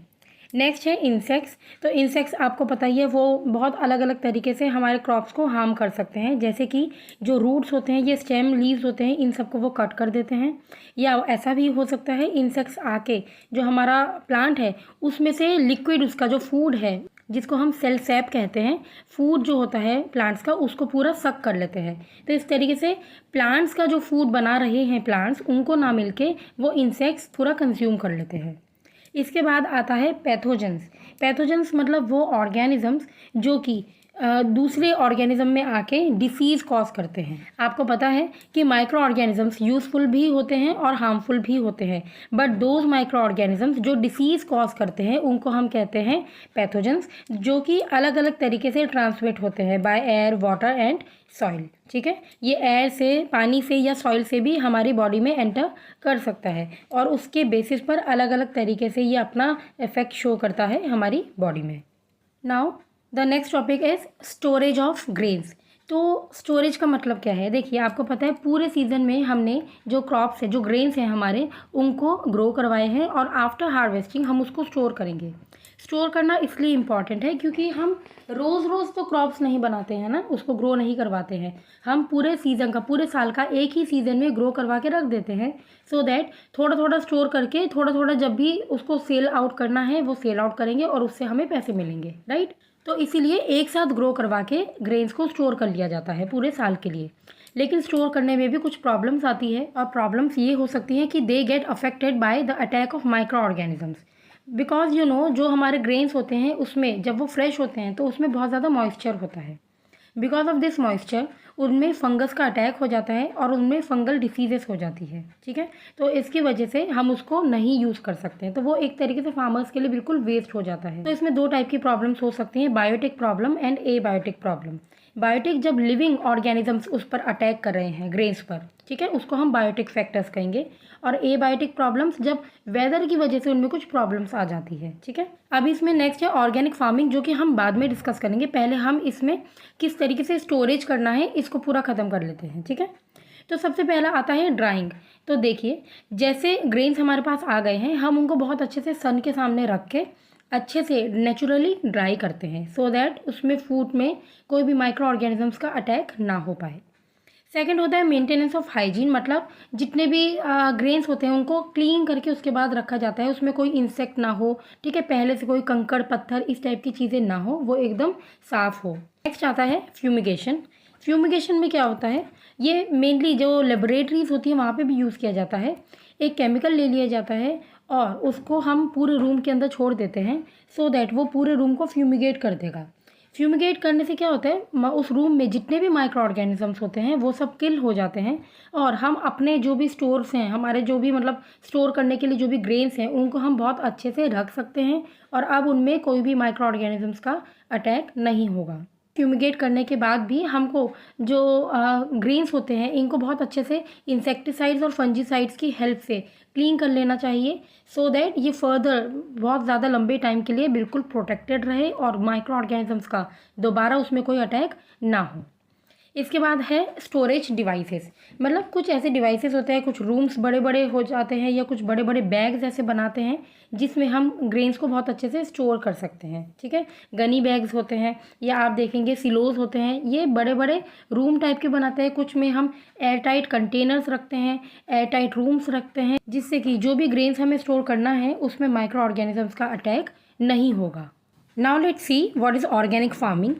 नेक्स्ट है इंसेक्ट्स। तो इंसेक्ट्स आपको पता ही है वो बहुत अलग अलग तरीके से हमारे क्रॉप्स को हार्म कर सकते हैं, जैसे कि जो रूट्स होते हैं, ये स्टेम लीव्स होते हैं, इन सबको वो कट कर देते हैं। या ऐसा भी हो सकता है इंसेक्ट्स आके जो हमारा प्लांट है उसमें से लिक्विड, उसका जो फूड है जिसको हम सेल सैप कहते हैं, फूड जो होता है प्लांट्स का उसको पूरा सक कर लेते हैं। तो इस तरीके से प्लांट्स का जो फूड बना रहे हैं प्लांट्स, उनको ना मिलके वो इंसेक्ट्स पूरा कंज्यूम कर लेते हैं। इसके बाद आता है पैथोजेंस। पैथोजेंस मतलब वो ऑर्गेनिजम्स जो कि दूसरे ऑर्गेनिज्म में आके डिसीज़ कॉज करते हैं। आपको पता है कि माइक्रो ऑर्गेनिजम्स यूज़फुल भी होते हैं और हार्मफुल भी होते हैं, बट दोज माइक्रो ऑर्गेनिजम्स जो डिसीज़ कॉज करते हैं उनको हम कहते हैं पैथोजेंस, जो कि अलग अलग तरीके से ट्रांसमिट होते हैं by air, water and soil. ठीक है, ये एयर से, पानी से या सॉइल से भी हमारी बॉडी में एंटर कर सकता है और उसके बेसिस पर अलग अलग तरीके से ये अपना इफेक्ट शो करता है हमारी बॉडी में। Now the next topic is storage of grains. तो स्टोरेज का मतलब क्या है? देखिए, आपको पता है पूरे सीजन में हमने जो क्रॉप्स है, जो ग्रेन्स हैं हमारे, उनको ग्रो करवाए हैं और आफ्टर हार्वेस्टिंग हम उसको स्टोर करेंगे। स्टोर करना इसलिए इम्पॉर्टेंट है क्योंकि हम रोज़ रोज़ तो क्रॉप्स नहीं बनाते हैं ना, उसको ग्रो नहीं करवाते हैं। हम पूरे सीज़न का, पूरे साल का एक ही सीज़न में ग्रो करवा के रख देते हैं, सो दैट थोड़ा थोड़ा स्टोर करके थोड़ा थोड़ा जब भी उसको सेल आउट करना है वो सेल आउट करेंगे और उससे हमें पैसे मिलेंगे, राइट। तो इसीलिए एक साथ ग्रो करवा के ग्रेन्स को स्टोर कर लिया जाता है पूरे साल के लिए। लेकिन स्टोर करने में भी कुछ प्रॉब्लम्स आती है और प्रॉब्लम्स ये हो सकती हैं कि they get affected by the attack of micro organisms. Because जो हमारे ग्रेन्स होते हैं उसमें जब वो फ्रेश होते हैं तो उसमें बहुत ज़्यादा मॉइस्चर होता है। बिकॉज ऑफ दिस मॉइस्चर उनमें फंगस का अटैक हो जाता है और उनमें फंगल डिसीजेस हो जाती है। ठीक है, तो इसकी वजह से हम उसको नहीं यूज़ कर सकते हैं, तो वो एक तरीके से फार्मर्स के लिए बिल्कुल वेस्ट हो जाता है। तो इसमें दो टाइप की प्रॉब्लम्स हो सकती हैं, biotic problem and abiotic problem. Biotic जब लिविंग ऑर्गेनिजम्स उस पर अटैक कर रहे हैं ग्रेन्स पर, ठीक है, उसको हम बायोटिक फैक्टर्स कहेंगे। और एबायोटिक प्रॉब्लम्स जब वेदर की वजह से उनमें कुछ प्रॉब्लम्स आ जाती है। ठीक है, अब इसमें नेक्स्ट है ऑर्गेनिक फार्मिंग, जो कि हम बाद में डिस्कस करेंगे। पहले हम इसमें किस तरीके से स्टोरेज करना है इसको पूरा ख़त्म कर लेते हैं। ठीक है, तो सबसे पहला आता है ड्राइंग। तो देखिए, जैसे ग्रेन्स हमारे पास आ गए हैं, हम उनको बहुत अच्छे से सन के सामने रख के अच्छे से नेचुरली ड्राई करते हैं, सो दैट उसमें फूड में कोई भी माइक्रो ऑर्गेनिजम्स का अटैक ना हो पाए। सेकंड होता है मेंटेनेंस ऑफ हाइजीन, मतलब जितने भी ग्रेन्स होते हैं उनको क्लीन करके उसके बाद रखा जाता है, उसमें कोई इंसेक्ट ना हो। ठीक है, पहले से कोई कंकड़ पत्थर इस टाइप की चीज़ें ना हो, वो एकदम साफ़ हो। नेक्स्ट आता है फ्यूमिगेशन। फ्यूमिगेशन में क्या होता है, ये मेनली जो लेबोरेटरीज होती है वहाँ पे भी यूज़ किया जाता है। एक केमिकल ले लिया जाता है और उसको हम पूरे रूम के अंदर छोड़ देते हैं, सो दैट वो पूरे रूम को फ्यूमिगेट कर देगा। फ्यूमिगेट करने से क्या होता है, उस रूम में जितने भी माइक्रो ऑर्गेनिजम्स होते हैं वो सब किल हो जाते हैं और हम अपने जो भी स्टोर्स हैं, हमारे जो भी मतलब स्टोर करने के लिए जो भी ग्रेन्स हैं, उनको हम बहुत अच्छे से रख सकते हैं और अब उनमें कोई भी माइक्रो ऑर्गेनिजम्स का अटैक नहीं होगा। फ्यूमिगेट करने के बाद भी हमको जो ग्रेन्स होते हैं इनको बहुत अच्छे से इंसेक्टिसाइड्स और फंजीसाइड्स की हेल्प से क्लीन कर लेना चाहिए, सो दैट ये फर्दर बहुत ज़्यादा लंबे टाइम के लिए बिल्कुल प्रोटेक्टेड रहे और माइक्रो ऑर्गेनिजम्स का दोबारा उसमें कोई अटैक ना हो। इसके बाद है स्टोरेज डिवाइसेस, मतलब कुछ ऐसे डिवाइसेस होते हैं, कुछ रूम्स बड़े बड़े हो जाते हैं या कुछ बड़े बड़े बैग्स ऐसे बनाते हैं जिसमें हम ग्रेन्स को बहुत अच्छे से स्टोर कर सकते हैं। ठीक है, गनी बैग्स होते हैं या आप देखेंगे सिलोज होते हैं, ये बड़े बड़े रूम टाइप के बनाते हैं। कुछ में हम एयर टाइट कंटेनर्स रखते हैं, एयर टाइट रूम्स रखते हैं, जिससे कि जो भी ग्रेन्स हमें स्टोर करना है उसमें माइक्रो ऑर्गेनिजम्स का अटैक नहीं होगा। Now let's see what is organic farming.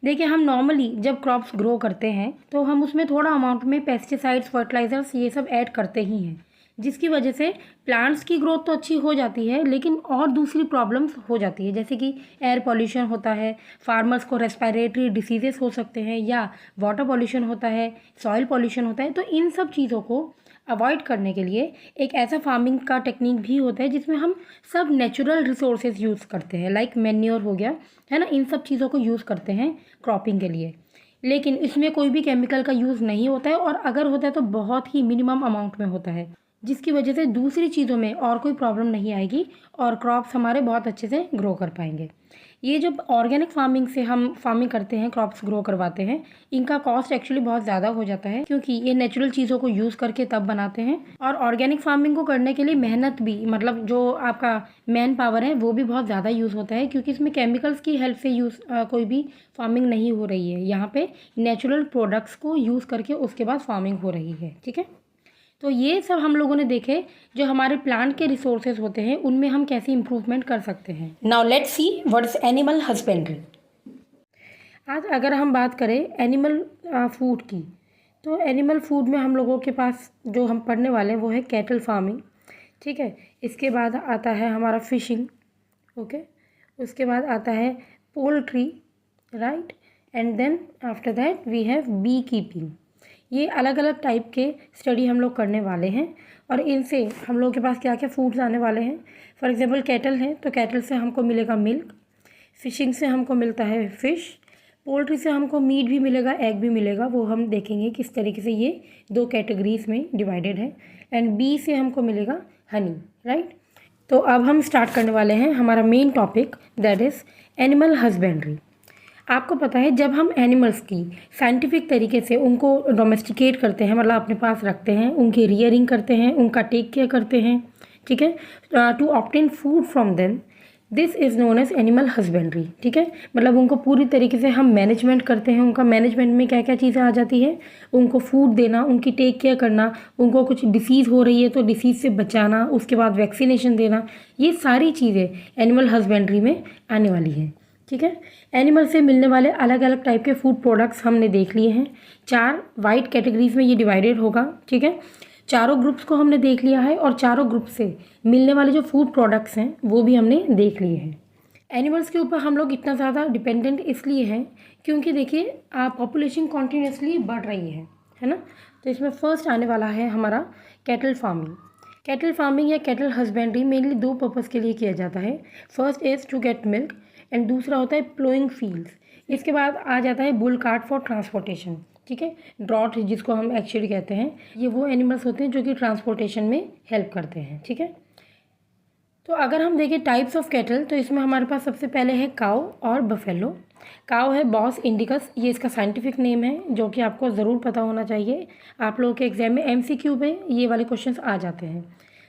देखिए, हम नॉर्मली जब क्रॉप्स ग्रो करते हैं तो हम उसमें थोड़ा अमाउंट में पेस्टिसाइड्स, फर्टिलाइजर्स ये सब ऐड करते ही हैं, जिसकी वजह से प्लांट्स की ग्रोथ तो अच्छी हो जाती है, लेकिन और दूसरी प्रॉब्लम्स हो जाती है, जैसे कि एयर पॉल्यूशन होता है, फार्मर्स को रेस्पिरेटरी डिसीजेस हो सकते हैं, या वाटर पॉल्यूशन होता है, सॉइल पॉल्यूशन होता है। तो इन सब चीज़ों को अवॉइड करने के लिए एक ऐसा फार्मिंग का टेक्निक भी होता है जिसमें हम सब नेचुरल रिसोर्सेज यूज़ करते हैं, लाइक मैन्योर हो गया, है ना, इन सब चीज़ों को यूज़ करते हैं क्रॉपिंग के लिए। लेकिन इसमें कोई भी केमिकल का यूज़ नहीं होता है और अगर होता है तो बहुत ही मिनिमम अमाउंट में होता है, जिसकी वजह से दूसरी चीज़ों में और कोई प्रॉब्लम नहीं आएगी और क्रॉप्स हमारे बहुत अच्छे से ग्रो कर पाएंगे। ये जब ऑर्गेनिक फार्मिंग से हम फार्मिंग करते हैं, क्रॉप्स ग्रो करवाते हैं, इनका कॉस्ट एक्चुअली बहुत ज़्यादा हो जाता है क्योंकि ये नेचुरल चीज़ों को यूज़ करके तब बनाते हैं। और ऑर्गेनिक फार्मिंग को करने के लिए मेहनत भी, मतलब जो आपका मैन पावर है वो भी बहुत ज़्यादा यूज़ होता है क्योंकि इसमें केमिकल्स की हेल्प से कोई भी फार्मिंग नहीं हो रही है। यहाँ पे नेचुरल प्रोडक्ट्स को यूज़ करके उसके बाद फार्मिंग हो रही है। ठीक है, तो ये सब हम लोगों ने देखे जो हमारे प्लांट के रिसोर्सेज होते हैं उनमें हम कैसे इम्प्रूवमेंट कर सकते हैं। Now let's see what is animal husbandry. आज अगर हम बात करें एनिमल फूड की, तो एनिमल फूड में हम लोगों के पास जो हम पढ़ने वाले हैं वो है कैटल फार्मिंग। ठीक है, इसके बाद आता है हमारा फिशिंग। ओके, उसके बाद आता है poultry, right, and then after that we have bee keeping. ये अलग अलग टाइप के स्टडी हम लोग करने वाले हैं और इनसे हम लोगों के पास क्या क्या फूड्स आने वाले हैं। फॉर एग्जांपल कैटल है तो कैटल से हमको मिलेगा मिल्क, फिशिंग से हमको मिलता है फ़िश, पोल्ट्री से हमको मीट भी मिलेगा, एग भी मिलेगा। वो हम देखेंगे किस तरीके से ये दो कैटेगरीज में डिवाइडेड है। एंड बी से हमको मिलेगा हनी, राइट। तो अब हम स्टार्ट करने वाले हैं हमारा main topic, that is animal husbandry. आपको पता है जब हम एनिमल्स की साइंटिफिक तरीके से उनको डोमेस्टिकेट करते हैं, मतलब अपने पास रखते हैं, उनकी रियरिंग करते हैं, उनका टेक केयर करते हैं, ठीक है, to obtain food from them, this is known as animal husbandry. ठीक है, मतलब उनको पूरी तरीके से हम मैनेजमेंट करते हैं। उनका मैनेजमेंट में क्या क्या चीज़ें आ जाती है, उनको फूड देना, उनकी टेक केयर करना, उनको कुछ डिसीज़ हो रही है तो डिसीज़ से बचाना, उसके बाद वैक्सीनेशन देना, ये सारी चीज़ें एनिमल हस्बेंड्री में आने वाली है। ठीक है, एनिमल से मिलने वाले अलग अलग टाइप के फूड प्रोडक्ट्स हमने देख लिए हैं। 4 वाइड कैटेगरीज में ये डिवाइडेड होगा। ठीक है, चारों ग्रुप्स को हमने देख लिया है और चारों ग्रुप से मिलने वाले जो फूड प्रोडक्ट्स हैं वो भी हमने देख लिए हैं। एनिमल्स के ऊपर हम लोग इतना ज़्यादा डिपेंडेंट इसलिए हैं क्योंकि देखिए पॉपुलेशन कॉन्टीन्यूसली बढ़ रही है ना। तो इसमें फर्स्ट आने वाला है हमारा कैटल फार्मिंग। कैटल फार्मिंग या कैटल हस्बेंड्री मेनली 2 पर्पज़ के लिए किया जाता है। First is to get milk and दूसरा होता है प्लोइंग फील्ड्स। इसके बाद आ जाता है बुल कार्ट फॉर ट्रांसपोर्टेशन। ठीक है, ड्रॉट जिसको हम एक्चुअली कहते हैं, ये वो एनिमल्स होते हैं जो कि ट्रांसपोर्टेशन में हेल्प करते हैं। ठीक है, तो अगर हम देखें टाइप्स ऑफ कैटल, तो इसमें हमारे पास सबसे पहले है काऊ और बफेलो। काऊ है बॉस इंडिकस, ये इसका साइंटिफिक नेम है जो कि आपको ज़रूर पता होना चाहिए। आप लोगों के एग्जाम में MCQ पे ये वाले क्वेश्चंस आ जाते हैं।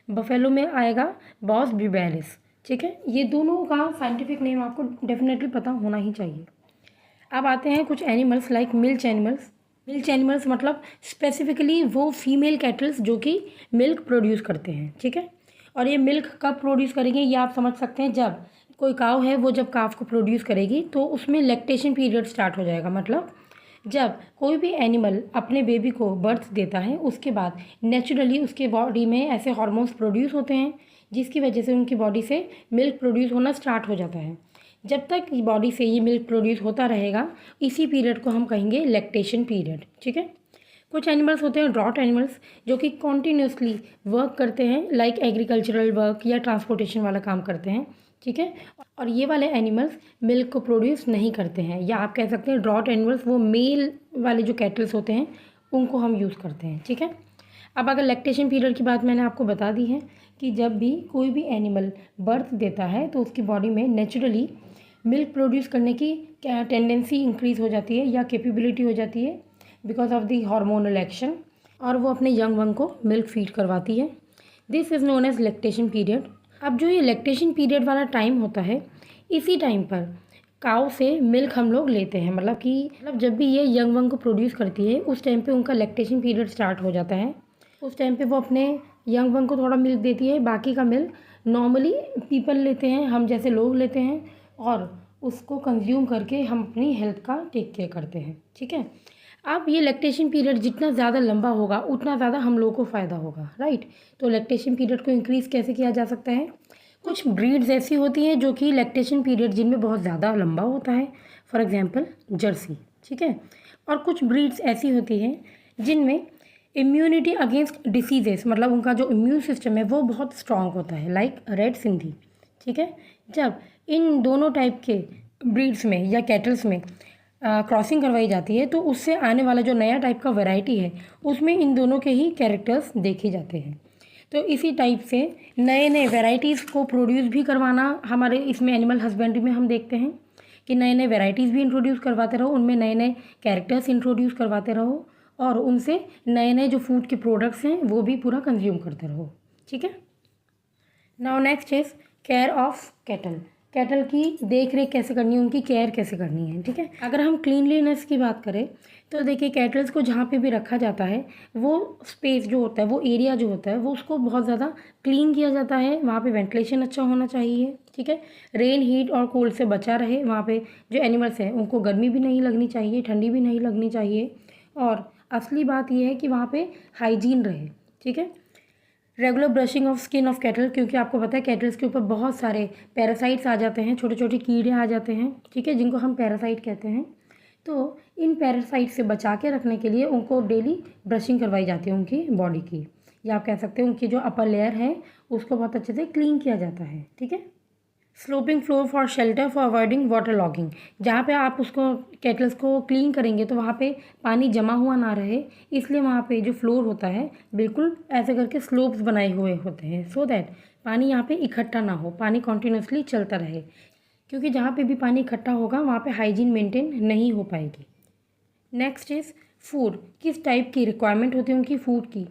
बफेलो में आएगा बॉस ब्यूबेलिस। ठीक है, ये दोनों का साइंटिफिक नेम आपको डेफिनेटली पता होना ही चाहिए। अब आते हैं कुछ animals like milch animals. Milch animals मतलब स्पेसिफिकली वो फीमेल कैटल्स जो कि मिल्क प्रोड्यूस करते हैं। ठीक है, और ये मिल्क कब प्रोड्यूस करेंगे ये आप समझ सकते हैं, जब कोई काव है वो जब काव को प्रोड्यूस करेगी तो उसमें लैक्टेशन पीरियड स्टार्ट हो जाएगा। मतलब जब कोई भी एनिमल अपने बेबी को बर्थ देता है उसके बाद नेचुरली उसके बॉडी में ऐसे हार्मोन्स प्रोड्यूस होते हैं जिसकी वजह से उनकी बॉडी से मिल्क प्रोड्यूस होना स्टार्ट हो जाता है। जब तक बॉडी से ये मिल्क प्रोड्यूस होता रहेगा इसी पीरियड को हम कहेंगे लैक्टेशन पीरियड। ठीक है, कुछ एनिमल्स होते हैं ड्रॉट एनिमल्स जो कि कॉन्टीन्यूसली वर्क करते हैं, लाइक एग्रीकल्चरल वर्क या ट्रांसपोर्टेशन वाला काम करते हैं। ठीक है, और ये वाले एनिमल्स मिल्क को प्रोड्यूस नहीं करते हैं, या आप कह सकते हैं ड्रॉट एनिमल्स वो मेल वाले जो कैटल्स होते हैं उनको हम यूज़ करते हैं। ठीक है, अब अगर लैक्टेशन पीरियड की बात मैंने आपको बता दी है कि जब भी कोई भी एनिमल बर्थ देता है तो उसकी बॉडी में नेचुरली मिल्क प्रोड्यूस करने की क्या टेंडेंसी इंक्रीज़ हो जाती है या कैपेबिलिटी हो जाती है because of the hormonal action, और वो अपने यंग वन को मिल्क फीड करवाती है। This is known as lactation period. अब जो ये लैक्टेशन पीरियड वाला टाइम होता है, इसी टाइम पर काऊ से मिल्क हम लोग लेते हैं। मतलब जब भी ये यंग वन को प्रोड्यूस करती है उस टाइम पे उनका लैक्टेशन पीरियड स्टार्ट हो जाता है। उस टाइम पे वो अपने यंग वन को थोड़ा मिल्क देती है, बाकी का मिल्क नॉर्मली पीपल लेते हैं, हम जैसे लोग लेते हैं, और उसको कंज्यूम करके हम अपनी हेल्थ का टेक केयर करते हैं। ठीक है, अब ये लैक्टेशन पीरियड जितना ज़्यादा लंबा होगा उतना ज़्यादा हम लोगों को फ़ायदा होगा, राइट। तो लैक्टेशन पीरियड को इंक्रीज़ कैसे किया जा सकता है? कुछ ब्रीड्स ऐसी होती हैं जो कि लैक्टेशन पीरियड जिनमें बहुत ज़्यादा लंबा होता है, फॉर एग्जांपल जर्सी। ठीक है, और कुछ ब्रीड्स ऐसी होती हैं जिनमें इम्यूनिटी अगेंस्ट डिसीजेस, मतलब उनका जो इम्यून सिस्टम है वो बहुत स्ट्रॉन्ग होता है, लाइक रेड सिंधी। ठीक है, जब इन दोनों टाइप के ब्रीड्स में या कैटल्स में क्रॉसिंग करवाई जाती है तो उससे आने वाला जो नया टाइप का वैरायटी है उसमें इन दोनों के ही कैरेक्टर्स देखे जाते हैं। तो इसी टाइप से नए नए वैरायटीज़ को प्रोड्यूस भी करवाना हमारे इसमें एनिमल हस्बेंड्री में हम देखते हैं कि नए नए वैरायटीज़ भी इंट्रोड्यूस करवाते रहो, उनमें नए नए कैरेक्टर्स इंट्रोड्यूस करवाते रहो और उनसे नए नए जो फूड के प्रोडक्ट्स हैं वो भी पूरा कंज्यूम करते रहो। ठीक है। Now next is care of cattle. Cattle की देख रेख कैसे करनी है, उनकी केयर कैसे करनी है। ठीक है। अगर हम क्लीनलीनेस की बात करें तो देखिए कैटल्स को जहाँ पे भी रखा जाता है वो स्पेस जो होता है, वो एरिया जो होता है वो उसको बहुत ज़्यादा क्लीन किया जाता है। वहाँ पे वेंटिलेशन अच्छा होना चाहिए। ठीक है। रेन, हीट और कोल्ड से बचा रहे। वहाँ पे जो एनिमल्स हैं उनको गर्मी भी नहीं लगनी चाहिए, ठंडी भी नहीं लगनी चाहिए। और असली बात यह है कि वहाँ पे हाइजीन रहे। ठीक है। Regular brushing of skin of cattle, क्योंकि आपको पता है कैटल्स के ऊपर बहुत सारे पैरासाइट्स आ जाते हैं, छोटे छोटे कीड़े आ जाते हैं। ठीक है, जिनको हम पैरासाइट कहते हैं। तो इन पैरासाइट से बचा के रखने के लिए उनको डेली ब्रशिंग करवाई जाती है उनकी बॉडी की, या आप कह सकते हैं उनकी जो अपर लेयर है उसको बहुत अच्छे से क्लीन किया जाता है। ठीक है। Sloping floor for shelter for avoiding water logging. जहाँ पे आप उसको केटल्स को क्लीन करेंगे तो वहाँ पे पानी जमा हुआ ना रहे, इसलिए वहाँ पे जो फ्लोर होता है बिल्कुल ऐसे करके स्लोप्स बनाए हुए होते हैं, सो दैट पानी यहाँ पे इकट्ठा ना हो, पानी कॉन्टीन्यूसली चलता रहे। क्योंकि जहाँ पे भी पानी इकट्ठा होगा वहाँ पे हाइजीन मेंटेन नहीं हो पाएगी। Next is food. किस टाइप की रिक्वायरमेंट होती है उनकी फूड की।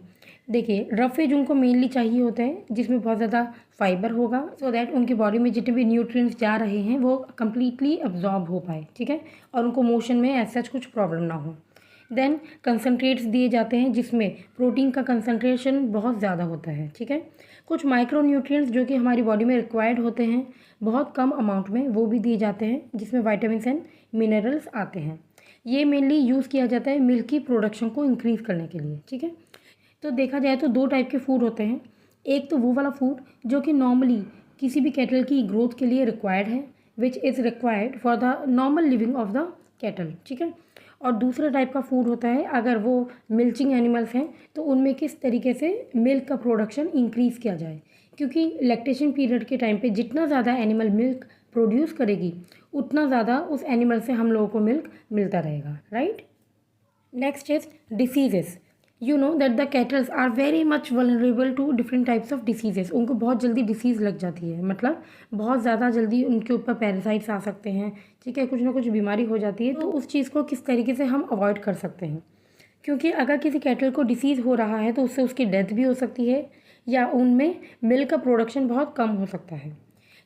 देखिए रफ एज उनको मेनली चाहिए होता है जिसमें बहुत ज़्यादा फाइबर होगा, सो दैट उनकी बॉडी में जितने भी न्यूट्रिएंट्स जा रहे हैं वो कम्प्लीटली अब्जॉर्ब हो पाए। ठीक है। और उनको मोशन में ऐसा कुछ प्रॉब्लम ना हो। देन कंसनट्रेट्स दिए जाते हैं जिसमें प्रोटीन का कंसनट्रेशन बहुत ज़्यादा होता है। ठीक है। कुछ माइक्रो न्यूट्रिएंट्स जो कि हमारी बॉडी में रिक्वायर्ड होते हैं बहुत कम अमाउंट में, वो भी दिए जाते हैं जिसमें वाइटामिन एंड मिनरल्स आते हैं। ये मेनली यूज़ किया जाता है मिल्क की प्रोडक्शन को इंक्रीज़ करने के लिए। ठीक है। तो देखा जाए तो दो टाइप के फूड होते हैं। एक तो वो वाला फूड जो कि नॉर्मली किसी भी कैटल की ग्रोथ के लिए रिक्वायर्ड है, which is required for the normal living of the cattle. ठीक है। और दूसरा टाइप का फूड होता है अगर वो मिल्चिंग एनिमल्स हैं तो उनमें किस तरीके से मिल्क का प्रोडक्शन इंक्रीज़ किया जाए, क्योंकि लैक्टेशन पीरियड के टाइम पे जितना ज़्यादा एनिमल मिल्क प्रोड्यूस करेगी उतना ज़्यादा उस एनिमल से हम लोगों को मिल्क मिलता रहेगा। Right. Next is diseases. You know that the cattles are very much vulnerable to different types of diseases. उनको बहुत जल्दी डिसीज़ लग जाती है, मतलब बहुत ज़्यादा जल्दी उनके ऊपर पैरासाइट्स आ सकते हैं। ठीक है। कुछ ना कुछ बीमारी हो जाती है, तो उस चीज़ को किस तरीके से हम अवॉइड कर सकते हैं, क्योंकि अगर किसी कैटल को डिसीज़ हो रहा है तो उससे उसकी डेथ भी हो सकती है या उनमें मिल्क का प्रोडक्शन बहुत कम हो सकता है।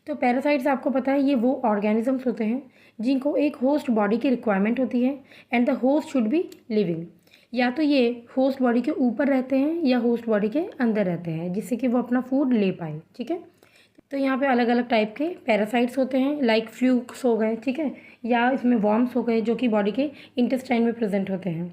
तो पैरासाइट्स आपको पता है ये वो ऑर्गेनिजम्स होते हैं जिनको एक होस्ट बॉडी की रिक्वायरमेंट होती है and the host should be living. या तो ये होस्ट बॉडी के ऊपर रहते हैं या होस्ट बॉडी के अंदर रहते हैं जिससे कि वो अपना फूड ले पाए। ठीक है। तो यहाँ पे अलग अलग टाइप के पैरासाइट्स होते हैं, लाइक फ्लूक्स हो गए। ठीक है। या इसमें वॉर्म्स हो गए जो कि बॉडी के इंटेस्टाइन में प्रेजेंट होते हैं।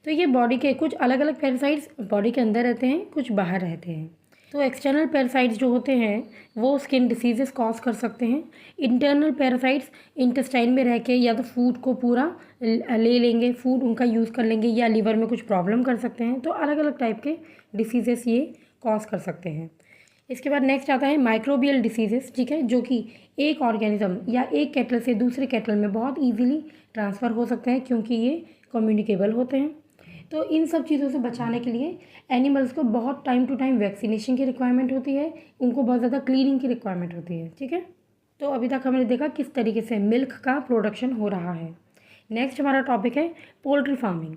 तो ये बॉडी के कुछ अलग अलग पैरासाइट्स बॉडी के अंदर रहते हैं, कुछ बाहर रहते हैं। तो एक्सटर्नल पैरासाइट्स जो होते हैं वो स्किन डिसीजेस कॉज कर सकते हैं। इंटरनल पैरासाइट्स इंटेस्टाइन में रह के या तो फूड को पूरा ले लेंगे, फूड उनका यूज़ कर लेंगे, या लीवर में कुछ प्रॉब्लम कर सकते हैं। तो अलग अलग टाइप के डिसीजेस ये कॉज कर सकते हैं। इसके बाद नेक्स्ट आता है माइक्रोबियल डिसीजेस। ठीक है। जो कि एक ऑर्गेनिज्म या एक कैटल से दूसरे कैटल में बहुत ईजीली ट्रांसफ़र हो सकते हैं क्योंकि ये कम्युनिकेबल होते हैं। तो इन सब चीज़ों से बचाने के लिए एनिमल्स को बहुत टाइम टू टाइम वैक्सीनेशन की रिक्वायरमेंट होती है, उनको बहुत ज़्यादा क्लीनिंग की रिक्वायरमेंट होती है। ठीक है। तो अभी तक हमने देखा किस तरीके से मिल्क का प्रोडक्शन हो रहा है। नेक्स्ट हमारा टॉपिक है poultry farming.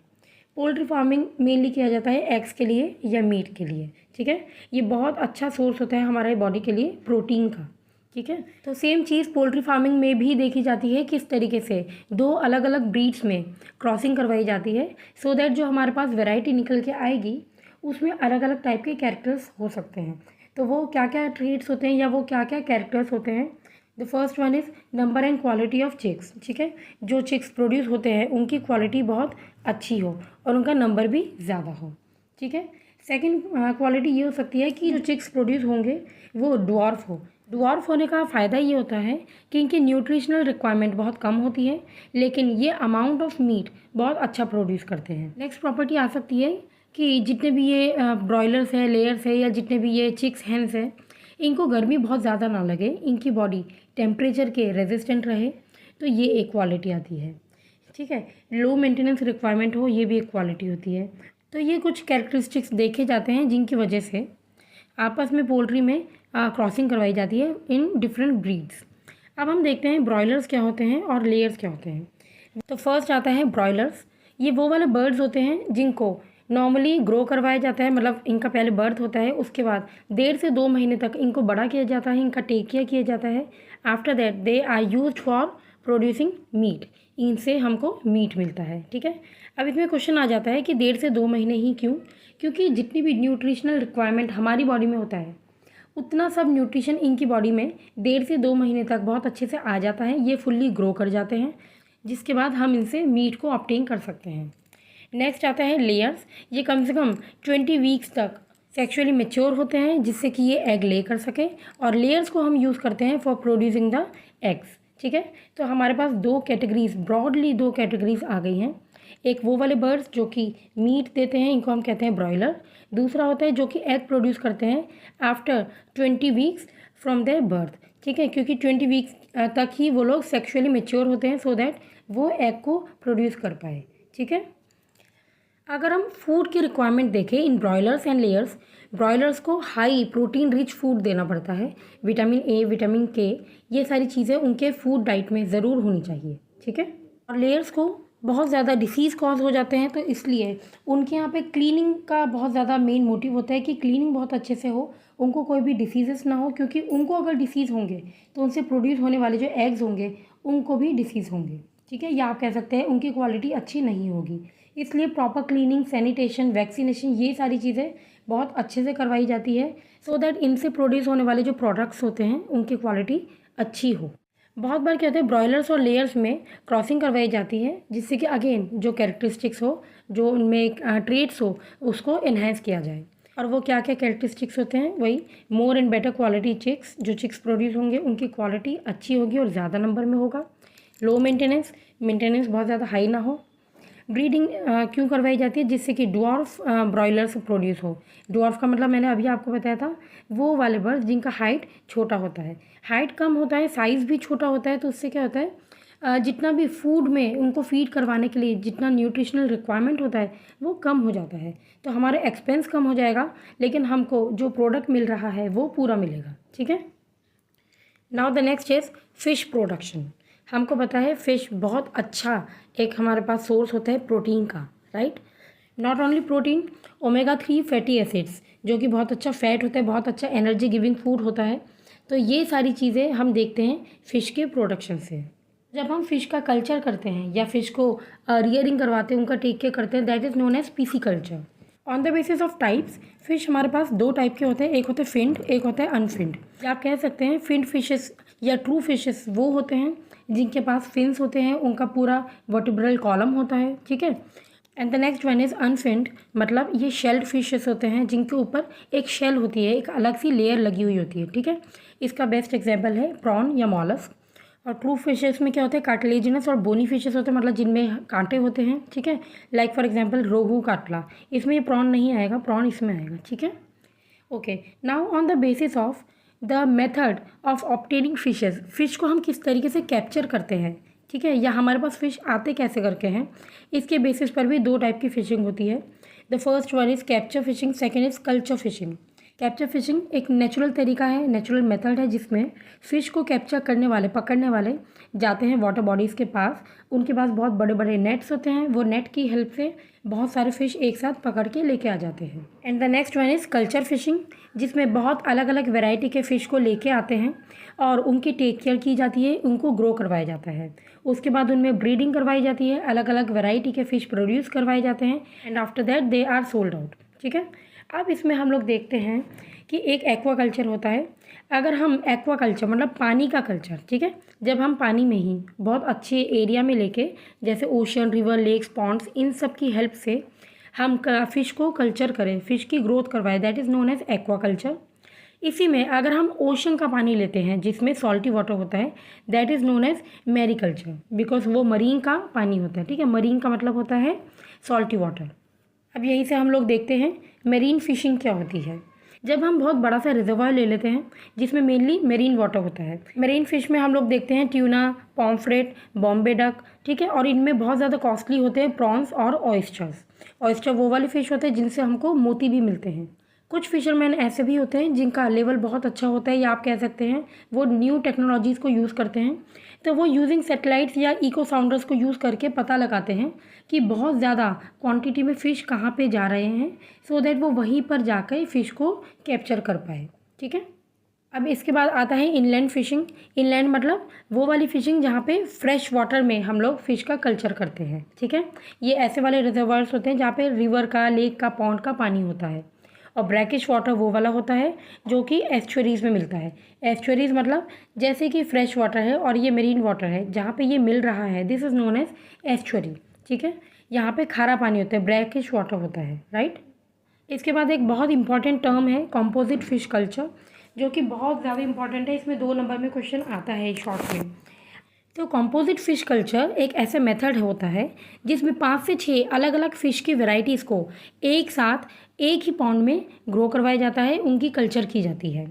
Poultry farming mainly किया जाता है एग्स के लिए या मीट के लिए। ठीक है। ये बहुत अच्छा सोर्स होता है हमारे बॉडी के लिए प्रोटीन का। ठीक है। तो सेम चीज़ पोल्ट्री फार्मिंग में भी देखी जाती है, किस तरीके से दो अलग अलग ब्रीड्स में क्रॉसिंग करवाई जाती है, सो दैट जो हमारे पास वैरायटी निकल के आएगी उसमें अलग अलग टाइप के कैरेक्टर्स हो सकते हैं। तो वो क्या क्या ट्रेट्स होते हैं या वो क्या क्या कैरेक्टर्स होते हैं। The first one is number and quality of chicks. ठीक है। जो चिक्स प्रोड्यूस होते हैं उनकी क्वालिटी बहुत अच्छी हो और उनका नंबर भी ज़्यादा हो। ठीक है। सेकेंड क्वालिटी ये हो सकती है कि जो चिक्स प्रोड्यूस होंगे वो ड्वार्फ हो। ड्वार्फ होने का फ़ायदा ये होता है कि इनकी न्यूट्रिशनल रिक्वायरमेंट बहुत कम होती है, लेकिन ये अमाउंट ऑफ मीट बहुत अच्छा प्रोड्यूस करते हैं। नेक्स्ट प्रॉपर्टी आ सकती है कि जितने भी ये ब्रॉयलर्स है, लेयर्स है, या जितने भी ये चिक्स हैंस हैं, इनको गर्मी बहुत ज़्यादा ना लगे, इनकी बॉडी टेम्परेचर के रेजिस्टेंट रहे, तो ये एक क्वालिटी आती है। ठीक है। लो मेंटेनेंस रिक्वायरमेंट हो, ये भी एक क्वालिटी होती है। तो ये कुछ कैरेक्टरिस्टिक्स देखे जाते हैं जिनकी वजह से आपस में पोल्ट्री में क्रॉसिंग करवाई जाती है इन डिफरेंट ब्रीड्स। अब हम देखते हैं ब्रॉयलर्स क्या होते हैं और लेयर्स क्या होते हैं। तो फर्स्ट आता है ब्रॉयलर्स। ये वो वाले बर्ड्स होते हैं जिनको नॉर्मली ग्रो करवाया जाता है, मतलब इनका पहले बर्थ होता है, उसके बाद 1.5 से 2 महीने तक इनको बड़ा किया जाता है, इनका टेक केयर किया जाता है। After that they are used for producing meat. इनसे हमको मीट मिलता है, ठीक है। अब इसमें क्वेश्चन आ जाता है कि 1.5 से 2 महीने ही क्यों? क्योंकि जितनी भी न्यूट्रिशनल रिक्वायरमेंट हमारी बॉडी में होता है उतना सब न्यूट्रिशन इनकी बॉडी में 1.5 से 2 महीने तक बहुत अच्छे से आ जाता है। ये फुल्ली ग्रो कर जाते हैं, जिसके बाद हम इनसे मीट को ऑब्टेन कर सकते हैं। नेक्स्ट आता है लेयर्स। ये कम से कम 20 वीक्स तक सेक्सुअली मेच्योर होते हैं, जिससे कि ये एग ले कर सके, और लेयर्स को हम यूज़ करते हैं फॉर प्रोड्यूसिंग द एग्स, ठीक है। तो हमारे पास 2 कैटेगरीज, ब्रॉडली 2 कैटेगरीज आ गई हैं। एक वो वाले बर्ड्स जो कि मीट देते हैं, इनको हम कहते हैं ब्रॉयलर। दूसरा होता है जो कि एग प्रोड्यूस करते हैं after 20 weeks from there birth, ठीक है, क्योंकि 20 वीक्स तक ही वो लोग सेक्सुअली मेच्योर होते हैं, सो दैट वो एग को प्रोड्यूस कर पाए, ठीक है। अगर हम फूड की रिक्वायरमेंट देखें इन ब्रॉयलर्स एंड लेयर्स, ब्रॉयलर्स को हाई प्रोटीन रिच फूड देना पड़ता है। विटामिन ए, विटामिन के, ये सारी चीज़ें उनके फूड डाइट में ज़रूर होनी चाहिए, ठीक है। और लेयर्स को बहुत ज़्यादा डिसीज़ कॉज हो जाते हैं, तो इसलिए उनके यहाँ पे क्लीनिंग का बहुत ज़्यादा मेन मोटिव होता है कि क्लीनिंग बहुत अच्छे से हो, उनको कोई भी डिसीज़ेस ना हो, क्योंकि उनको अगर डिसीज़ होंगे तो उनसे प्रोड्यूस होने वाले जो एग्स होंगे उनको भी डिसीज़ होंगे, ठीक है। या आप कह सकते हैं उनकी क्वालिटी अच्छी नहीं होगी। इसलिए प्रॉपर क्लीनिंग, सैनिटेशन, वैक्सीनेशन, ये सारी चीज़ें बहुत अच्छे से करवाई जाती है, सो दैट इनसे प्रोड्यूस होने वाले जो प्रोडक्ट्स होते हैं उनकी क्वालिटी अच्छी हो। बहुत बार क्या होता है ब्रॉयलर्स और लेयर्स में क्रॉसिंग करवाई जाती है, जिससे कि अगेन जो कैरेक्टरिस्टिक्स हो, जो उनमें ट्रेट्स हो, उसको इन्हेंस किया जाए। और वो क्या क्या कैरेक्टरिस्टिक्स होते हैं? वही more and better quality chicks, जो चिक्स प्रोड्यूस होंगे उनकी क्वालिटी अच्छी होगी और ज़्यादा नंबर में होगा। लो मेंटेनेंस बहुत ज़्यादा हाई ना हो। ब्रीडिंग क्यों करवाई जाती है? जिससे कि ड्वार्फ ब्रॉयलर्स प्रोड्यूस हो। ड्वार्फ का मतलब मैंने अभी आपको बताया था, वो वाले बर्ड्स जिनका हाइट छोटा होता है, हाइट कम होता है, साइज़ भी छोटा होता है, तो उससे क्या होता है जितना भी फूड में उनको फीड करवाने के लिए जितना न्यूट्रिशनल रिक्वायरमेंट होता है वो कम हो जाता है, तो हमारा एक्सपेंस कम हो जाएगा, लेकिन हमको जो प्रोडक्ट मिल रहा है वो पूरा मिलेगा, ठीक है। Now the next is fish production. हमको पता है फिश बहुत अच्छा एक हमारे पास सोर्स होता है प्रोटीन का, right. Not only protein, omega 3 fatty acids, जो कि बहुत अच्छा फैट होता है, बहुत अच्छा एनर्जी गिविंग फूड होता है। तो ये सारी चीज़ें हम देखते हैं फ़िश के प्रोडक्शन से। जब हम फ़िश का कल्चर करते हैं या फ़िश को रियरिंग करवाते हैं, उनका टेक केयर करते हैं, that is known as pisciculture. On the basis of types, fish हमारे पास 2 टाइप के होते हैं, एक होते हैं फिंड, एक होता है अनफिंड। या आप कह सकते हैं फिंड फिशेस या ट्रू फिशेस वो होते हैं जिनके पास फिन्स होते हैं, उनका पूरा वर्टिब्रल कॉलम होता है, ठीक है। And the next one is unrefined, मतलब ये शेल्ड फिशेस होते हैं जिनके ऊपर एक शेल होती है, एक अलग सी लेयर लगी हुई होती है, ठीक है। इसका बेस्ट एग्जाम्पल है प्रॉन या मॉलस्क। और ट्रू फिशेस में क्या होता है कार्टिलेजिनस और बोनी फिशेस होते हैं, मतलब जिनमें कांटे होते हैं, ठीक है। लाइक फॉर एग्जांपल रोहू, काटला, इसमें ये प्रॉन नहीं आएगा, प्रॉन इसमें आएगा, ठीक है। Okay, now on the basis of the method of obtaining fishes, fish को हम किस तरीके से कैप्चर करते हैं, ठीक है, या हमारे पास फ़िश आते कैसे करके हैं, इसके बेसिस पर भी 2 टाइप की फ़िशिंग होती है। The first one is capture fishing, second is culture fishing. Capture fishing एक नेचुरल तरीका है, नेचुरल मेथड है, जिसमें फ़िश को कैप्चर करने वाले, पकड़ने वाले जाते हैं वाटर बॉडीज़ के पास, उनके पास बहुत बड़े बड़े नेट्स होते हैं, वो नेट की हेल्प से बहुत सारे फ़िश एक साथ पकड़ के लेके आ जाते हैं। And the next one is culture fishing, जिसमें बहुत अलग अलग वैरायटी के फ़िश को लेके आते हैं और उनकी टेक केयर की जाती है, उनको ग्रो करवाया जाता है, उसके बाद उनमें ब्रीडिंग करवाई जाती है, अलग अलग वैरायटी के फ़िश प्रोड्यूस करवाए जाते हैं, and after that they are sold out, ठीक है। अब इसमें हम लोग देखते हैं कि एक एक्वा कल्चर होता है। अगर हम एक्वा कल्चर मतलब पानी का कल्चर, ठीक है, जब हम पानी में ही बहुत अच्छे एरिया में लेके, जैसे ओशन, रिवर, लेक्स, पॉन्ड्स, इन सब की हेल्प से हम फ़िश को कल्चर करें, फ़िश की ग्रोथ करवाए, that is known as aquaculture. इसी में अगर हम ओशन का पानी लेते हैं जिसमें सॉल्टी वाटर होता है, that is known as mariculture, because वो मरीन का पानी होता है, ठीक है। मरीन का मतलब होता है सॉल्टी वाटर। अब यहीं से हम लोग देखते हैं मेरीन फिशिंग क्या होती है। जब हम बहुत बड़ा सा रिजर्वायर ले लेते हैं जिसमें मेनली मेरीन वाटर होता है, मेरीन फिश में हम लोग देखते हैं ट्यूना, पॉम्फ्रेट, बॉम्बे डक, ठीक है, और इनमें बहुत ज़्यादा कॉस्टली होते हैं प्रॉन्स और ऑयस्टर्स। ऑयस्टर वो वाले फिश होते हैं जिनसे हमको मोती भी मिलते हैं, कुछ फिशरमैन ऐसे भी होते हैं जिनका लेवल बहुत अच्छा होता है, या आप कह सकते हैं वो न्यू टेक्नोलॉजीज़ को यूज़ करते हैं। तो वो यूजिंग सैटेलाइट्स या इको साउंडर्स को यूज़ करके पता लगाते हैं कि बहुत ज़्यादा क्वांटिटी में फ़िश कहाँ पे जा रहे हैं, सो दैट वो वहीं पर जाकर फ़िश को कैप्चर कर पाए। ठीक है, अब इसके बाद आता है इनलैंड फिशिंग। इनलैंड मतलब वो वाली फ़िशिंग जहाँ पे फ्रेश वाटर में हम लोग फ़िश का कल्चर करते हैं। ठीक है, ये ऐसे वाले रिजर्वायर्स होते हैं जहाँ पे रिवर का, लेक का, पॉन्ड का पानी होता है। और ब्रैकिश वाटर वो वाला होता है जो कि एस्चुरीज़ में मिलता है। एस्चुरीज़ मतलब जैसे कि फ्रेश वाटर है और ये मेरीन वाटर है, जहाँ पे ये मिल रहा है, this is known as estuary. ठीक है, यहाँ पे खारा पानी होता है, ब्रैकिश वाटर होता है, राइट। इसके बाद एक बहुत इंपॉर्टेंट टर्म है कंपोजिट फिश कल्चर, जो कि बहुत ज़्यादा इंपॉर्टेंट है। इसमें 2 नंबर में क्वेश्चन आता है शॉर्ट में। तो कंपोजिट फिश कल्चर एक ऐसे मेथड होता है जिसमें 5 से 6 अलग अलग फ़िश की वैरायटीज़ को एक साथ एक ही पॉन्ड में ग्रो करवाया जाता है, उनकी कल्चर की जाती है।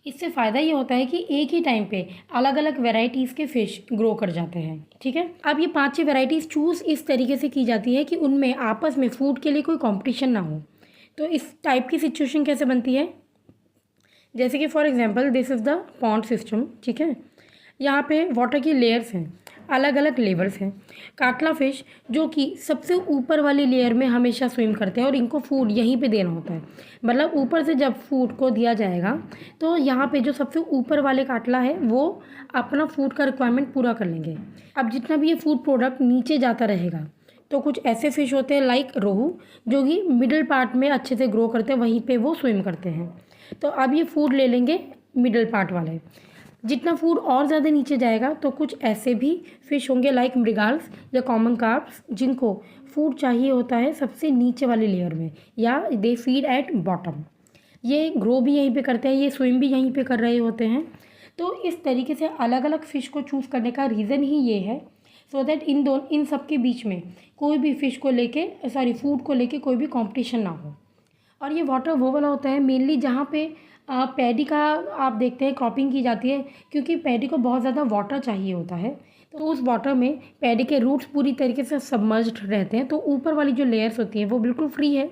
इससे फ़ायदा ये होता है कि एक ही टाइम पे अलग अलग वैरायटीज़ के फ़िश ग्रो कर जाते हैं। ठीक है, अब ये 5-6 वैरायटीज़ चूज़ इस तरीके से की जाती है कि उनमें आपस में फूड के लिए कोई कॉम्पिटिशन ना हो। तो इस टाइप की सिचुएशन कैसे बनती है, जैसे कि for example this is the pond system. ठीक है, यहाँ पे वाटर की लेयर्स हैं, अलग अलग लेवल्स हैं। काटला फिश जो कि सबसे ऊपर वाली लेयर में हमेशा स्विम करते हैं और इनको फूड यहीं पे देना होता है। मतलब ऊपर से जब फूड को दिया जाएगा तो यहाँ पे जो सबसे ऊपर वाले काटला है वो अपना फूड का रिक्वायरमेंट पूरा कर लेंगे। अब जितना भी ये फूड प्रोडक्ट नीचे जाता रहेगा, तो कुछ ऐसे फ़िश होते हैं लाइक रोहू जो कि मिडल पार्ट में अच्छे से ग्रो करते हैं, वहीं पे वो स्विम करते हैं। तो अब ये फूड ले लेंगे मिडल पार्ट वाले। जितना फूड और ज़्यादा नीचे जाएगा तो कुछ ऐसे भी फ़िश होंगे लाइक मृगाल्स या कॉमन कार्प्स, जिनको फूड चाहिए होता है सबसे नीचे वाली लेयर में, या दे फीड एट बॉटम। ये ग्रो भी यहीं पे करते हैं, ये स्विम भी यहीं पे कर रहे होते हैं। तो इस तरीके से अलग अलग फ़िश को चूज़ करने का रीज़न ही ये है, सो दैट इन सब के बीच में कोई भी फ़िश को लेके फूड को लेके कोई भी कॉम्पिटिशन ना हो। और ये वाटर वो वाला होता है मेनली जहाँ पे पैडी का आप देखते हैं क्रॉपिंग की जाती है, क्योंकि पैडी को बहुत ज़्यादा वाटर चाहिए होता है। तो उस वाटर में पैडी के रूट्स पूरी तरीके से सबमर्ज्ड रहते हैं, तो ऊपर वाली जो लेयर्स होती हैं वो बिल्कुल फ्री है।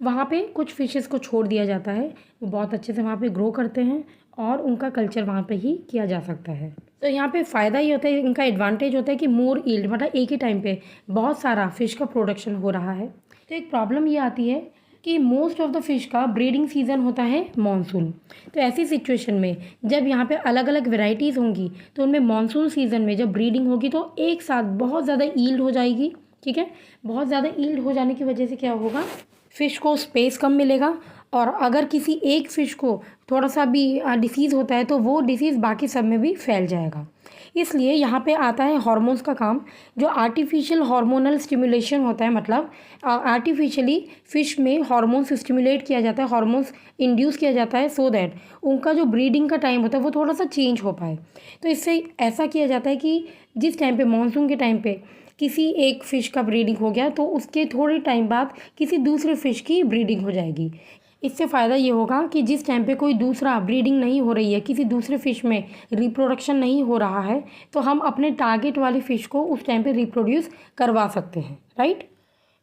वहाँ पे कुछ फिशेस को छोड़ दिया जाता है, वो बहुत अच्छे से वहाँ पे ग्रो करते हैं और उनका कल्चर वहाँ पे ही किया जा सकता है। तो यहाँ पे फ़ायदा ये होता है, इनका एडवांटेज होता है कि मोर ईल्ड, मतलब एक ही टाइम पे बहुत सारा फ़िश का प्रोडक्शन हो रहा है। तो एक प्रॉब्लम ये आती है कि मोस्ट ऑफ द फ़िश का ब्रीडिंग सीज़न होता है मानसून। तो ऐसी सिचुएशन में जब यहाँ पे अलग अलग वैरायटीज़ होंगी तो उनमें मानसून सीज़न में जब ब्रीडिंग होगी तो एक साथ बहुत ज़्यादा ईल्ड हो जाएगी। ठीक है, बहुत ज़्यादा ईल्ड हो जाने की वजह से क्या होगा, फ़िश को स्पेस कम मिलेगा, और अगर किसी एक फ़िश को थोड़ा सा भी डिसीज़ होता है तो वो डिसीज़ बाकी सब में भी फैल जाएगा। इसलिए यहाँ पे आता है हार्मोन्स का काम, जो आर्टिफिशियल हार्मोनल स्टिमुलेशन होता है। मतलब आर्टिफिशियली फ़िश में हार्मोन्स स्टिमुलेट किया जाता है, हार्मोन्स इंड्यूस किया जाता है, सो दैट उनका जो ब्रीडिंग का टाइम होता है वो थोड़ा सा चेंज हो पाए। तो इससे ऐसा किया जाता है कि जिस टाइम पे मानसून के टाइम पे किसी एक फ़िश का ब्रीडिंग हो गया तो उसके थोड़े टाइम बाद किसी दूसरे फ़िश की ब्रीडिंग हो जाएगी। इससे फ़ायदा ये होगा कि जिस टाइम पे कोई दूसरा ब्रीडिंग नहीं हो रही है, किसी दूसरे फ़िश में रिप्रोडक्शन नहीं हो रहा है, तो हम अपने टारगेट वाली फ़िश को उस टाइम पे रिप्रोड्यूस करवा सकते हैं, right.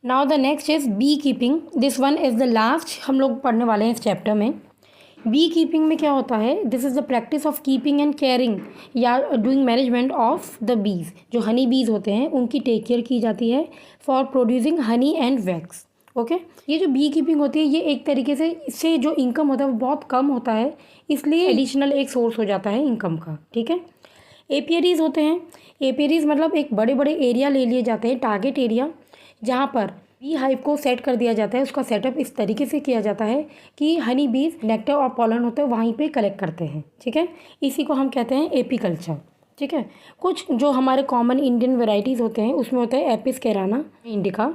Now the next is bee keeping. This one is the last हम लोग पढ़ने वाले हैं इस चैप्टर में। बी कीपिंग में क्या होता है, this is the practice of keeping and caring या doing management of the bees. जो हनी बीज होते हैं उनकी टेक केयर की जाती है for producing honey and wax. Okay, ये जो बी कीपिंग होती है ये एक तरीके से इससे जो इनकम होता है वो बहुत कम होता है, इसलिए एडिशनल एक सोर्स हो जाता है इनकम का। ठीक है, एपियरीज होते हैं। एपियरीज मतलब एक बड़े बड़े एरिया ले लिए जाते हैं, टारगेट एरिया, जहाँ पर बी हाइव को सेट कर दिया जाता है। उसका सेटअप इस तरीके से किया जाता है कि हनी बीज नेक्टर और पॉलन होते हैं वहीं पे कलेक्ट करते हैं। ठीक है, इसी को हम कहते हैं एपीकल्चर। ठीक है, कुछ जो हमारे कॉमन इंडियन वेराइटीज़ होते हैं उसमें होता है एपिस कैराना इंडिका,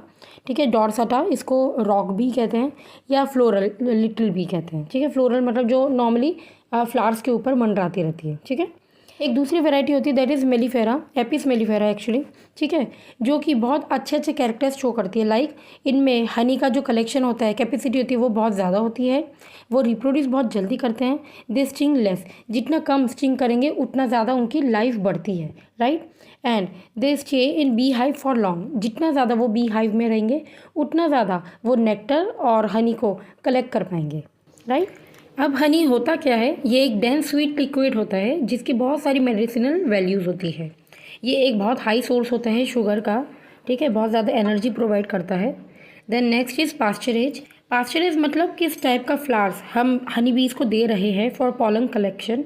ठीक है, डॉर्सटा, इसको रॉक बी कहते हैं, या फ्लोरल लिटिल बी कहते हैं। ठीक है, फ्लोरल मतलब जो नॉर्मली फ्लावर्स के ऊपर मंडराती रहती है। ठीक है, एक दूसरी वैरायटी होती है that is mellifera, Apis mellifera actually. ठीक है, जो कि बहुत अच्छे अच्छे कैरेक्टर्स शो करती है, लाइक इनमें हनी का जो कलेक्शन होता है, कैपेसिटी होती है वो बहुत ज़्यादा होती है, वो रिप्रोड्यूस बहुत जल्दी करते हैं, दे स्टिंग लेस, जितना कम स्टिंग करेंगे उतना ज़्यादा उनकी लाइफ बढ़ती है, right, and they stay in bee hive for long, जितना ज़्यादा वो बी हाइव में रहेंगे उतना ज़्यादा वो नेक्टर और हनी को कलेक्ट कर पाएंगे। राइट। अब हनी होता क्या है, ये एक डेंस स्वीट लिक्विड होता है जिसकी बहुत सारी मेडिसिनल वैल्यूज़ होती है। ये एक बहुत हाई सोर्स होता है शुगर का, ठीक है, बहुत ज़्यादा एनर्जी प्रोवाइड करता है। Then next is pasteurage. Pasteurage मतलब किस टाइप का फ्लावर्स हम हनी बीज़ को दे रहे हैं फॉर पॉलन कलेक्शन,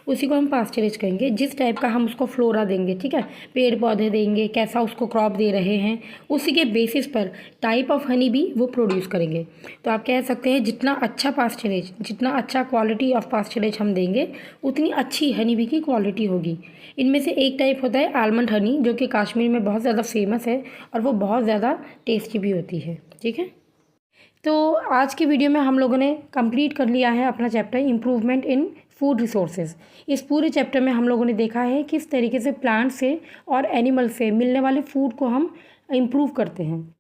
उसी को हम पास्चरेज कहेंगे। जिस टाइप का हम उसको फ्लोरा देंगे, ठीक है, पेड़ पौधे देंगे, कैसा उसको क्रॉप दे रहे हैं, उसी के बेसिस पर टाइप ऑफ हनी भी वो प्रोड्यूस करेंगे। तो आप कह सकते हैं जितना अच्छा पास्चरेज, जितना अच्छा क्वालिटी ऑफ पास्चरेज हम देंगे, उतनी अच्छी हनी बी की क्वालिटी होगी। इनमें से एक टाइप होता है आलमंड हनी, जो कि कश्मीर में बहुत ज़्यादा फेमस है और वो बहुत ज़्यादा टेस्टी भी होती है, ठीक है। तो आज की वीडियो में हम लोगों ने कंप्लीट कर लिया है अपना chapter improvement in food resources. इस पूरे चैप्टर में हम लोगों ने देखा है किस तरीके से प्लांट से और एनिमल से मिलने वाले फूड को हम इम्प्रूव करते हैं।